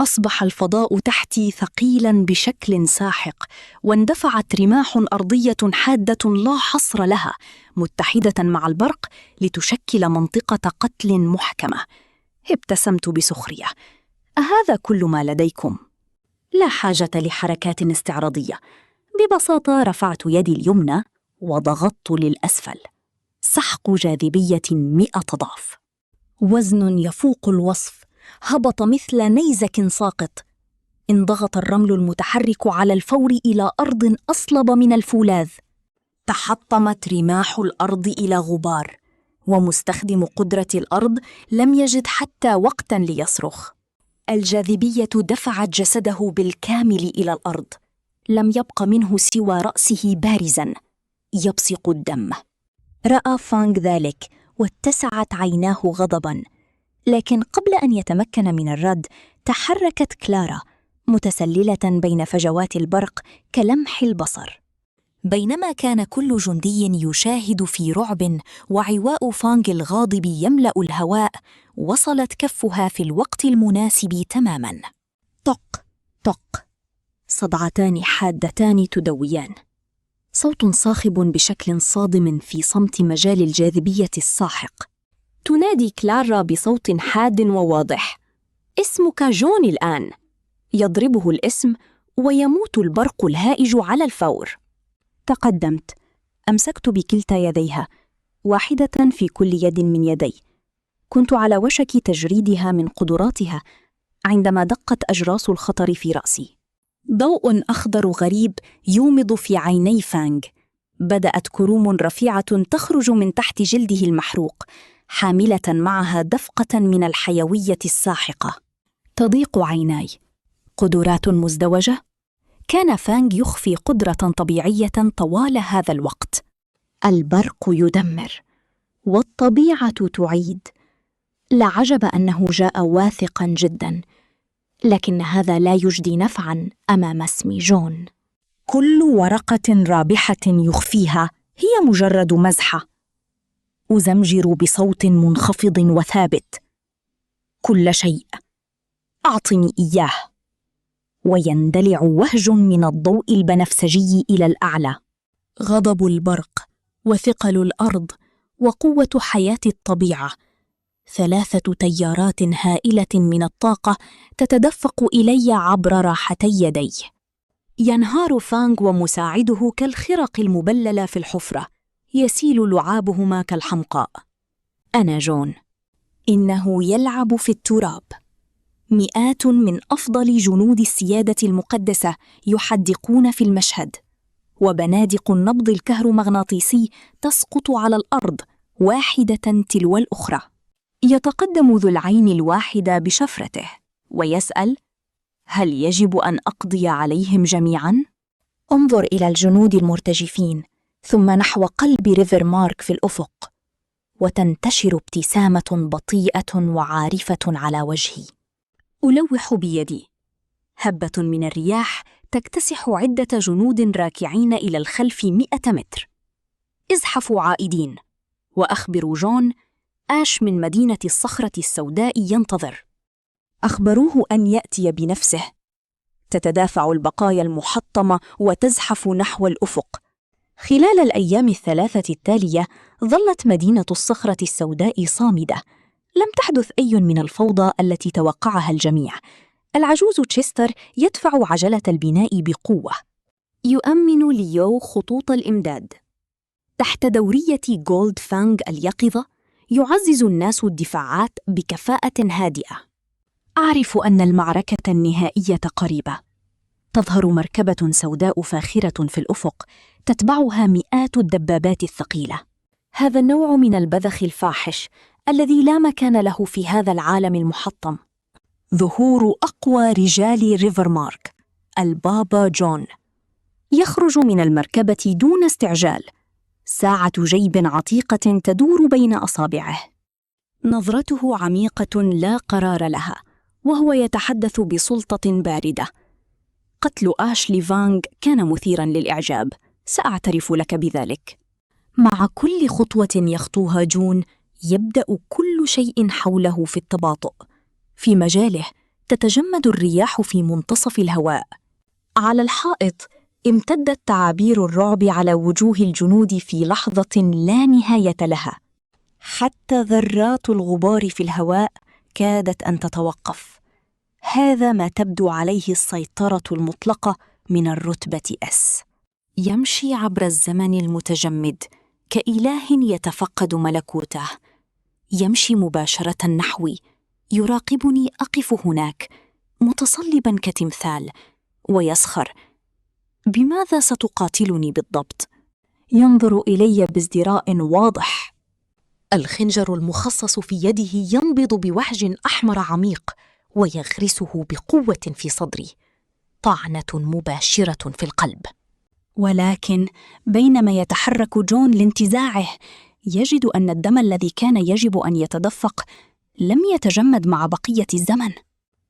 أصبح الفضاء تحتي ثقيلاً بشكل ساحق، واندفعت رماح أرضية حادة لا حصر لها متحدة مع البرق لتشكل منطقة قتل محكمة. ابتسمت بسخرية. أهذا كل ما لديكم؟ لا حاجة لحركات استعراضية. ببساطة رفعت يدي اليمنى وضغطت للأسفل. سحق جاذبية 100 ضعف. وزن يفوق الوصف هبط مثل نيزك ساقط. انضغط الرمل المتحرك على الفور إلى أرض أصلب من الفولاذ. تحطمت رماح الأرض إلى غبار، ومستخدم قدرة الأرض لم يجد حتى وقتاً ليصرخ. الجاذبية دفعت جسده بالكامل إلى الأرض، لم يبق منه سوى رأسه بارزاً يبصق الدم. رأى فانغ ذلك واتسعت عيناه غضباً، لكن قبل أن يتمكن من الرد تحركت كلارا متسللة بين فجوات البرق كلمح البصر. بينما كان كل جندي يشاهد في رعب وعواء فانغ الغاضب يملأ الهواء، وصلت كفها في الوقت المناسب تماماً. طق طق، صدعتان حادتان تدويان. صوت صاخب بشكل صادم في صمت مجال الجاذبية الساحق. تنادي كلارا بصوت حاد وواضح: اسمك جون الآن. يضربه الاسم ويموت البرق الهائج على الفور. تقدمت، أمسكت بكلتا يديها، واحدة في كل يد من يدي. كنت على وشك تجريدها من قدراتها عندما دقت أجراس الخطر في رأسي. ضوء أخضر غريب يومض في عيني فانغ. بدأت كروم رفيعة تخرج من تحت جلده المحروق، حاملة معها دفقة من الحيوية الساحقة. تضيق عيناي. قدرات مزدوجة؟ كان فانغ يخفي قدرة طبيعية طوال هذا الوقت. البرق يدمر، والطبيعة تعيد. لا عجب أنه جاء واثقاً جداً، لكن هذا لا يجدي نفعاً أمام اسم جون. كل ورقة رابحة يخفيها هي مجرد مزحة. أزمجر بصوت منخفض وثابت: كل شيء، أعطني إياه. ويندلع وهج من الضوء البنفسجي إلى الأعلى. غضب البرق وثقل الأرض وقوة حياة الطبيعة، 3 تيارات هائلة من الطاقة تتدفق إلي عبر راحتي يدي. ينهار فانغ ومساعده كالخرق المبللة في الحفرة، يسيل لعابهما كالحمقاء. أنا جون. إنه يلعب في التراب. مئات من أفضل جنود السيادة المقدسة يحدقون في المشهد، وبنادق النبض الكهرومغناطيسي تسقط على الأرض واحدة تلو الأخرى. يتقدم ذو العين الواحدة بشفرته ويسأل: هل يجب أن أقضي عليهم جميعاً؟ انظر إلى الجنود المرتجفين، ثم نحو قلب ريفر مارك في الأفق، وتنتشر ابتسامة بطيئة وعارفة على وجهي. ألوح بيدي. هبة من الرياح تكتسح عدة جنود راكعين إلى الخلف 100 متر. ازحفوا عائدين، وأخبروا جون آش من مدينة الصخرة السوداء ينتظر. أخبروه أن يأتي بنفسه. تتدافع البقايا المحطمة وتزحف نحو الأفق. خلال الأيام 3 التالية ظلت مدينة الصخرة السوداء صامدة. لم تحدث أي من الفوضى التي توقعها الجميع. العجوز تشستر يدفع عجلة البناء بقوة. يؤمن ليو خطوط الإمداد. تحت دورية جولد فانغ اليقظة يعزز الناس الدفاعات بكفاءة هادئة. أعرف أن المعركة النهائية قريبة. تظهر مركبة سوداء فاخرة في الأفق، تتبعها مئات الدبابات الثقيلة. هذا النوع من البذخ الفاحش الذي لا مكان له في هذا العالم المحطم. ظهور أقوى رجال ريفر مارك، البابا جون. يخرج من المركبة دون استعجال، ساعة جيب عتيقة تدور بين أصابعه. نظرته عميقة لا قرار لها، وهو يتحدث بسلطة باردة. قتل آشلي فانغ كان مثيراً للإعجاب، سأعترف لك بذلك. مع كل خطوة يخطوها جون يبدأ كل شيء حوله في التباطؤ. في مجاله تتجمد الرياح في منتصف الهواء. على الحائط امتدت تعابير الرعب على وجوه الجنود في لحظة لا نهاية لها. حتى ذرات الغبار في الهواء كادت أن تتوقف. هذا ما تبدو عليه السيطرة المطلقة من الرتبة S. يمشي عبر الزمن المتجمد كإله يتفقد ملكوته. يمشي مباشرة نحوي، يراقبني أقف هناك متصلبا كتمثال، ويسخر. بماذا ستقاتلني بالضبط؟ ينظر إلي بازدراء واضح. الخنجر المخصص في يده ينبض بوحج أحمر عميق، ويغرسه بقوة في صدري، طعنة مباشرة في القلب. ولكن بينما يتحرك جون لانتزاعه، يجد أن الدم الذي كان يجب أن يتدفق لم يتجمد مع بقية الزمن.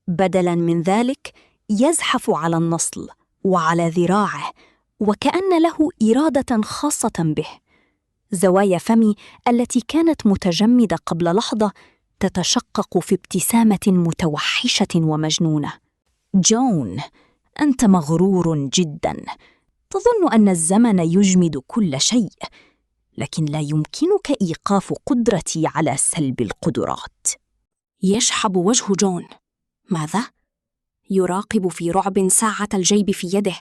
بدلاً من ذلك يزحف على النصل وعلى ذراعه، وكأن له إرادة خاصة به. زوايا فمي التي كانت متجمدة قبل لحظة تتشقق في ابتسامة متوحشة ومجنونة. جون، أنت مغرور جداً. تظن أن الزمن يجمد كل شيء، لكن لا يمكنك إيقاف قدرتي على سلب القدرات. يشحب وجه جون. ماذا؟ يراقب في رعب ساعة الجيب في يده،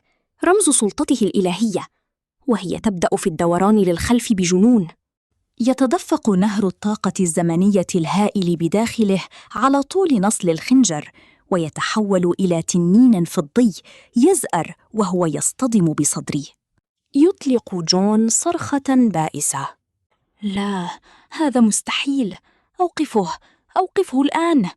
رمز سلطته الإلهية، وهي تبدأ في الدوران للخلف بجنون. يتدفق نهر الطاقة الزمنية الهائل بداخله على طول نصل الخنجر، ويتحول إلى تنين فضي يزأر وهو يصطدم بصدري. يطلق جون صرخة بائسة. لا، هذا مستحيل. أوقفه الآن.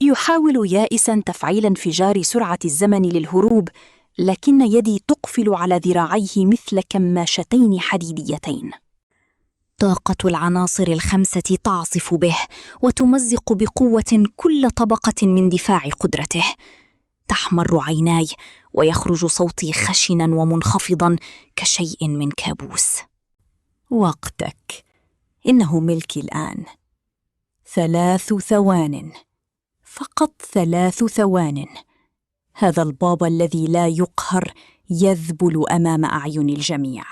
يحاول يائساً تفعيل انفجار سرعة الزمن للهروب، لكن يدي تقفل على ذراعيه مثل كماشتين حديديتين. طاقة العناصر الخمسة تعصف به وتمزق بقوة كل طبقة من دفاع قدرته. تحمر عيناي ويخرج صوتي خشناً ومنخفضاً كشيء من كابوس. وقتك، إنه ملكي الآن. 3 ثوان، فقط 3 ثوان. هذا البابا الذي لا يقهر يذبل أمام أعين الجميع.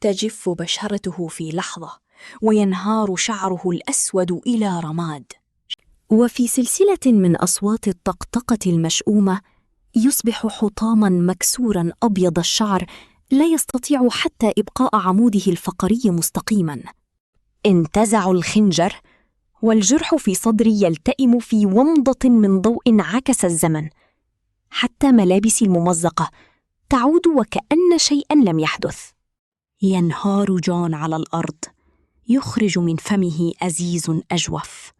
تجف بشرته في لحظة، وينهار شعره الأسود إلى رماد. وفي سلسلة من أصوات الطقطقة المشؤومة يصبح حطاماً مكسوراً أبيض الشعر، لا يستطيع حتى إبقاء عموده الفقري مستقيماً. انتزع الخنجر، والجرح في صدري يلتئم في ومضة من ضوء عكس الزمن. حتى ملابسي الممزقة تعود وكأن شيئاً لم يحدث. ينهار جون على الأرض، يخرج من فمه أزيز أجوف.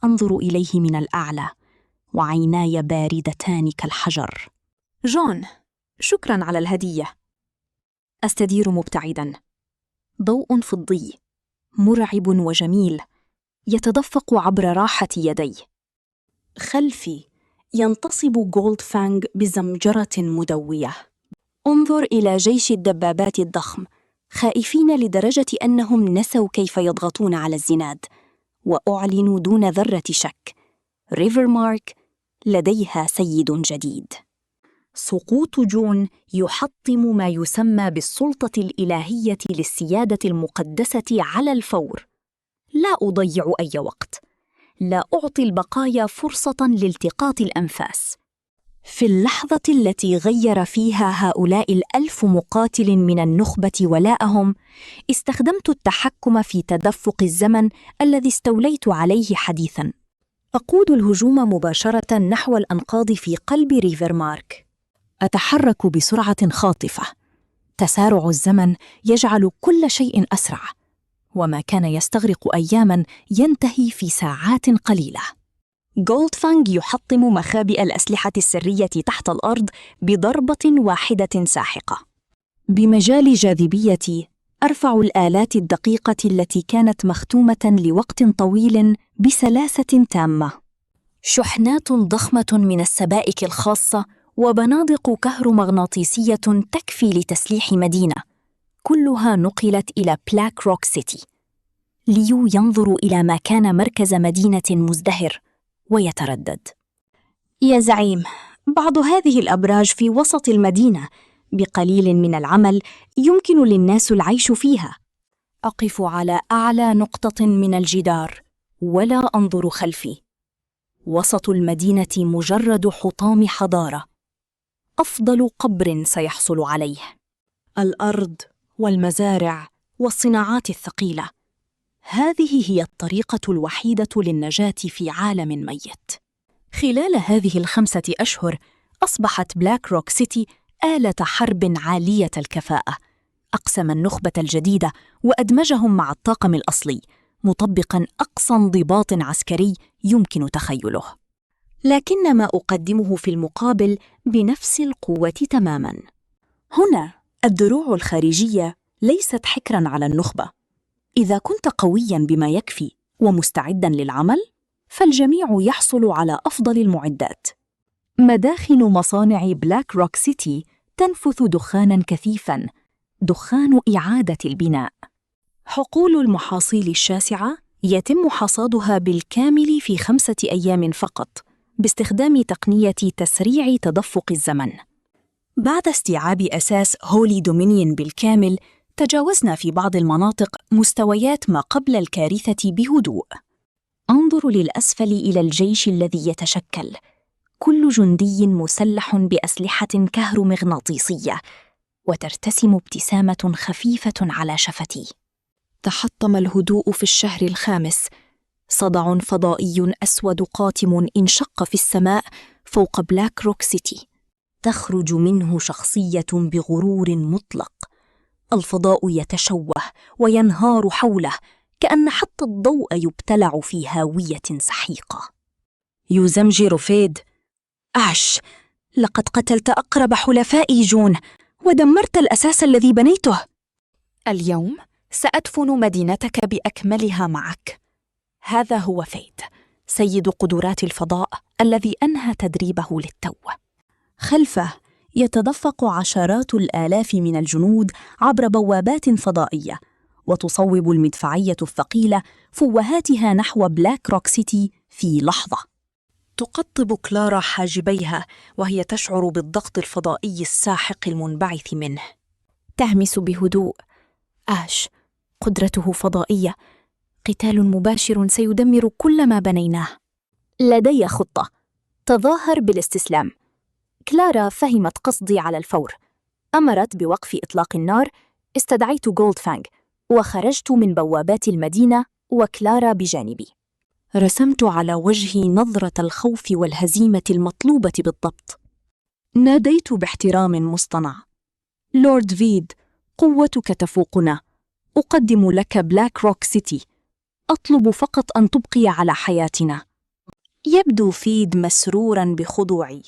أنظر إليه من الأعلى، وعيناي باردتان كالحجر. جون، شكراً على الهدية. أستدير مبتعداً. ضوء فضي مرعب وجميل يتدفق عبر راحة يدي. خلفي ينتصب جولدفانغ بزمجرة مدوية. انظر إلى جيش الدبابات الضخم، خائفين لدرجة أنهم نسوا كيف يضغطون على الزناد، وأعلنوا دون ذرة شك: ريفرمارك لديها سيد جديد. سقوط جون يحطم ما يسمى بالسلطة الإلهية للسيادة المقدسة على الفور. لا أضيع أي وقت، لا أعطي البقايا فرصة لالتقاط الأنفاس. في اللحظة التي غير فيها هؤلاء 1000 مقاتل من النخبة ولاءهم، استخدمت التحكم في تدفق الزمن الذي استوليت عليه حديثاً. أقود الهجوم مباشرة نحو الأنقاض في قلب ريفرمارك. أتحرك بسرعة خاطفة. تسارع الزمن يجعل كل شيء أسرع، وما كان يستغرق أياماً ينتهي في ساعات قليلة. جولدفانغ يحطم مخابئ الأسلحة السرية تحت الأرض بضربة واحدة ساحقة. بمجال جاذبيتي أرفع الآلات الدقيقة التي كانت مختومة لوقت طويل بسلاسة تامة. شحنات ضخمة من السبائك الخاصة وبنادق كهرومغناطيسية تكفي لتسليح مدينة، كلها نقلت إلى بلاك روك سيتي. ليو ينظر إلى ما كان مركز مدينة مزدهر ويتردد. يا زعيم، بعض هذه الأبراج في وسط المدينة بقليل من العمل يمكن للناس العيش فيها. أقف على أعلى نقطة من الجدار ولا أنظر خلفي. وسط المدينة مجرد حطام حضارة، أفضل قبر سيحصل عليه. الأرض والمزارع والصناعات الثقيلة. هذه هي الطريقة الوحيدة للنجاة في عالم ميت. خلال هذه 5 أشهر أصبحت بلاك روك سيتي آلة حرب عالية الكفاءة. أقسم النخبة الجديدة وأدمجهم مع الطاقم الأصلي، مطبقاً أقصى انضباط عسكري يمكن تخيله. لكن ما أقدمه في المقابل بنفس القوة تماماً. هنا الدروع الخارجية ليست حكراً على النخبة. إذا كنت قوياً بما يكفي ومستعداً للعمل، فالجميع يحصل على أفضل المعدات. مداخن مصانع بلاك روك سيتي تنفث دخاناً كثيفاً، دخان إعادة البناء. حقول المحاصيل الشاسعة يتم حصادها بالكامل في 5 أيام فقط، باستخدام تقنية تسريع تدفق الزمن. بعد استيعاب أساس هولي دومينيون بالكامل، تجاوزنا في بعض المناطق مستويات ما قبل الكارثة بهدوء. أنظر للأسفل إلى الجيش الذي يتشكل، كل جندي مسلح بأسلحة كهرومغناطيسية، وترتسم ابتسامة خفيفة على شفتي. تحطم الهدوء في الشهر الخامس. صدع فضائي أسود قاتم انشق في السماء فوق بلاك روك سيتي، تخرج منه شخصية بغرور مطلق. الفضاء يتشوه وينهار حوله، كأن حتى الضوء يبتلع في هاوية سحيقة. يزمجر فيد: أعش، لقد قتلت أقرب حلفائي جون، ودمرت الأساس الذي بنيته. اليوم سأدفن مدينتك بأكملها معك. هذا هو فيد، سيد قدرات الفضاء الذي أنهى تدريبه للتو. خلفه يتدفق عشرات الآلاف من الجنود عبر بوابات فضائية، وتصوب المدفعية الثقيلة فوهاتها نحو بلاك روك سيتي في لحظة. تقطب كلارا حاجبيها وهي تشعر بالضغط الفضائي الساحق المنبعث منه. تهمس بهدوء: آش، قدرته فضائية، قتال مباشر سيدمر كل ما بنيناه. لدي خطة. تظاهر بالاستسلام. كلارا فهمت قصدي على الفور. أمرت بوقف إطلاق النار. استدعيت جولدفانج وخرجت من بوابات المدينة وكلارا بجانبي. رسمت على وجهي نظرة الخوف والهزيمة المطلوبة بالضبط. ناديت باحترام مصطنع: لورد فيد، قوتك تفوقنا. أقدم لك بلاك روك سيتي. أطلب فقط أن تبقي على حياتنا. يبدو فيد مسروراً بخضوعي،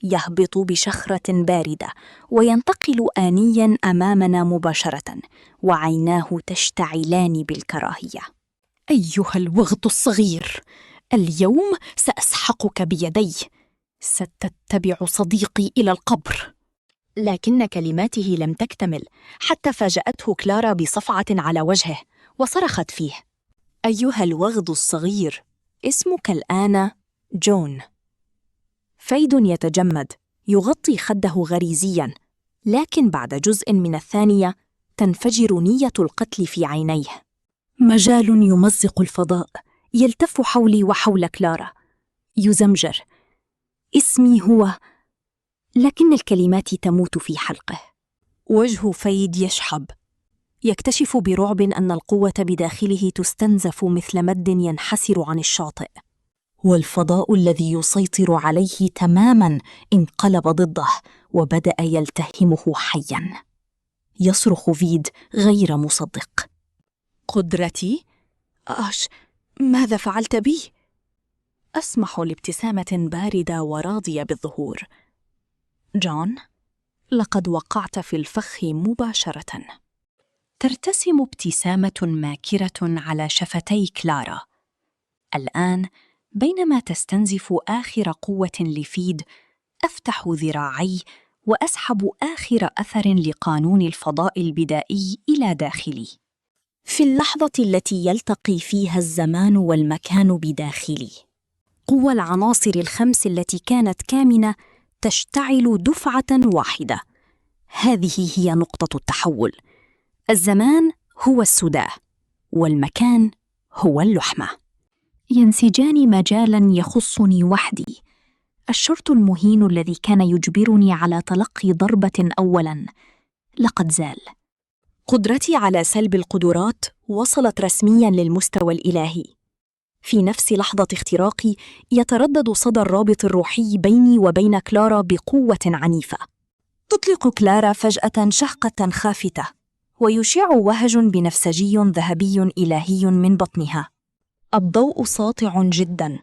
يهبط بشخرة باردة وينتقل آنياً أمامنا مباشرة، وعيناه تشتعلان بالكراهية. أيها الوغد الصغير، اليوم سأسحقك بيدي. ستتبع صديقي إلى القبر. لكن كلماته لم تكتمل حتى فاجأته كلارا بصفعة على وجهه وصرخت فيه: أيها الوغد الصغير، اسمك الآن جون. فيد يتجمد، يغطي خده غريزياً، لكن بعد جزء من الثانية تنفجر نية القتل في عينيه. مجال يمزق الفضاء يلتف حولي وحول كلارا. يزمجر: اسمي هو، لكن الكلمات تموت في حلقه. وجه فيد يشحب، يكتشف برعب أن القوة بداخله تستنزف مثل مد ينحسر عن الشاطئ، والفضاء الذي يسيطر عليه تماماً انقلب ضده وبدأ يلتهمه حياً. يصرخ فيد غير مصدق: قدرتي؟ آش، ماذا فعلت بي؟ أسمح لابتسامة باردة وراضية بالظهور: جون، لقد وقعت في الفخ مباشرة. ترتسم ابتسامة ماكرة على شفتي كلارا. الآن بينما تستنزف آخر قوة لفيد، أفتح ذراعي وأسحب آخر أثر لقانون الفضاء البدائي إلى داخلي. في اللحظة التي يلتقي فيها الزمان والمكان بداخلي، قوى العناصر الخمس التي كانت كامنة تشتعل دفعة واحدة. هذه هي نقطة التحول. الزمان هو السداة، والمكان هو اللحمة. ينسجان مجالاً يخصني وحدي. الشرط المهين الذي كان يجبرني على تلقي ضربة أولاً لقد زال. قدرتي على سلب القدرات وصلت رسمياً للمستوى الإلهي. في نفس لحظة اختراقي يتردد صدى الرابط الروحي بيني وبين كلارا بقوة عنيفة. تطلق كلارا فجأة شهقة خافتة، ويشع وهج بنفسجي ذهبي إلهي من بطنها. الضوء ساطع جداً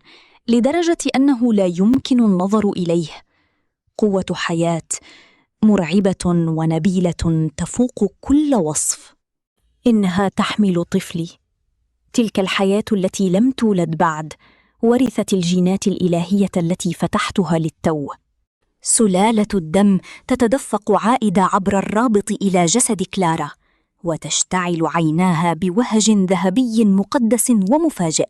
لدرجة أنه لا يمكن النظر إليه. قوة حياة مرعبة ونبيلة تفوق كل وصف. إنها تحمل طفلي، تلك الحياة التي لم تولد بعد، ورثت الجينات الإلهية التي فتحتها للتو. سلالة الدم تتدفق عائدة عبر الرابط إلى جسد كلارا، وتشتعل عيناها بوهج ذهبي مقدس ومفاجئ.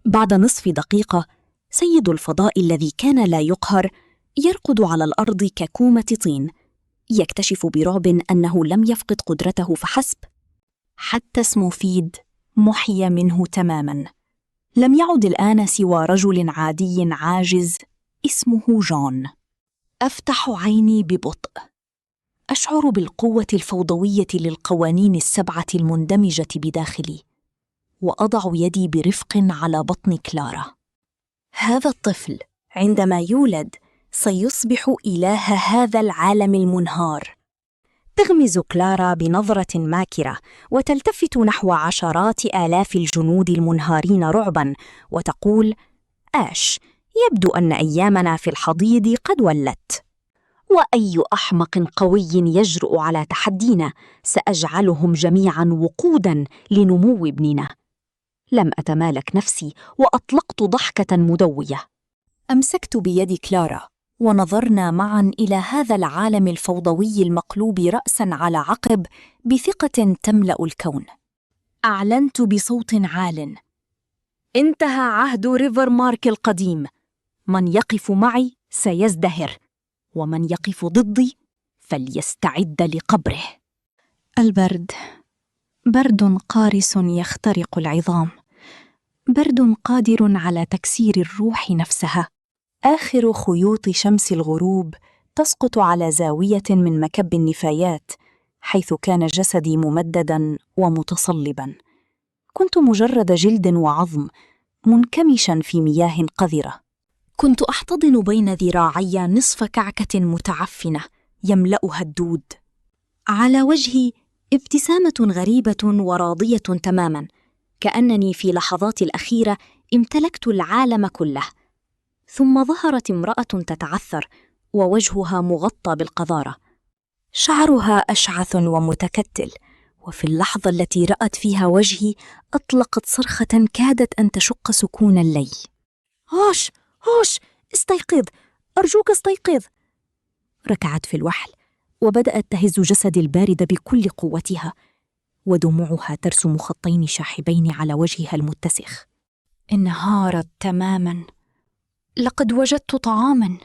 بعد نصف دقيقة، سيد الفضاء الذي كان لا يقهر يرقد على الأرض ككومة طين، يكتشف برعب أنه لم يفقد قدرته فحسب، حتى سموفيد محي منه تماماً. لم يعد الآن سوى رجل عادي عاجز اسمه جون. أفتح عيني ببطء، أشعر بالقوة الفوضوية للقوانين السبعة المندمجة بداخلي، وأضع يدي برفق على بطن كلارا. هذا الطفل عندما يولد سيصبح إله هذا العالم المنهار. تغمز كلارا بنظرة ماكرة وتلتفت نحو عشرات آلاف الجنود المنهارين رعباً وتقول: آش، يبدو أن أيامنا في الحضيض قد ولت. وأي أحمق قوي يجرؤ على تحدينا سأجعلهم جميعاً وقوداً لنمو ابننا. لم أتمالك نفسي وأطلقت ضحكة مدوية. أمسكت بيد كلارا ونظرنا معاً إلى هذا العالم الفوضوي المقلوب رأساً على عقب بثقة تملأ الكون. أعلنت بصوت عال: انتهى عهد ريفر مارك القديم. من يقف معي سيزدهر، ومن يقف ضدي فليستعد لقبره. البرد، برد قارس يخترق العظام، برد قادر على تكسير الروح نفسها. آخر خيوط شمس الغروب تسقط على زاوية من مكب النفايات، حيث كان جسدي ممدداً ومتصلباً. كنت مجرد جلد وعظم منكمشاً في مياه قذرة. كنت أحتضن بين ذراعي نصف كعكة متعفنة يملأها الدود. على وجهي ابتسامة غريبة وراضية تماماً، كأنني في لحظات الأخيرة امتلكت العالم كله. ثم ظهرت امرأة تتعثر ووجهها مغطى بالقذارة، شعرها أشعث ومتكتل، وفي اللحظة التي رأت فيها وجهي أطلقت صرخة كادت أن تشق سكون الليل. هوش هوش، استيقظ، أرجوك استيقظ. ركعت في الوحل وبدأت تهز جسدي البارد بكل قوتها، ودموعها ترسم خطين شاحبين على وجهها المتسخ. انهارت تماماً. لقد وجدت طعاماً،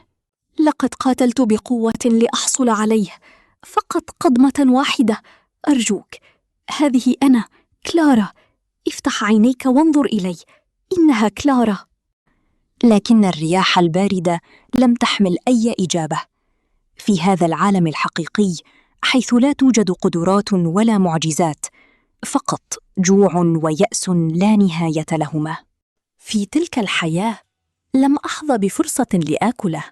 لقد قاتلت بقوة لأحصل عليه. فقط قضمة واحدة، أرجوك. هذه أنا، كلارا. افتح عينيك وانظر إلي، إنها كلارا. لكن الرياح الباردة لم تحمل أي إجابة. في هذا العالم الحقيقي، حيث لا توجد قدرات ولا معجزات، فقط جوع ويأس لا نهاية لهما. في تلك الحياة لم أحظى بفرصة لآكله.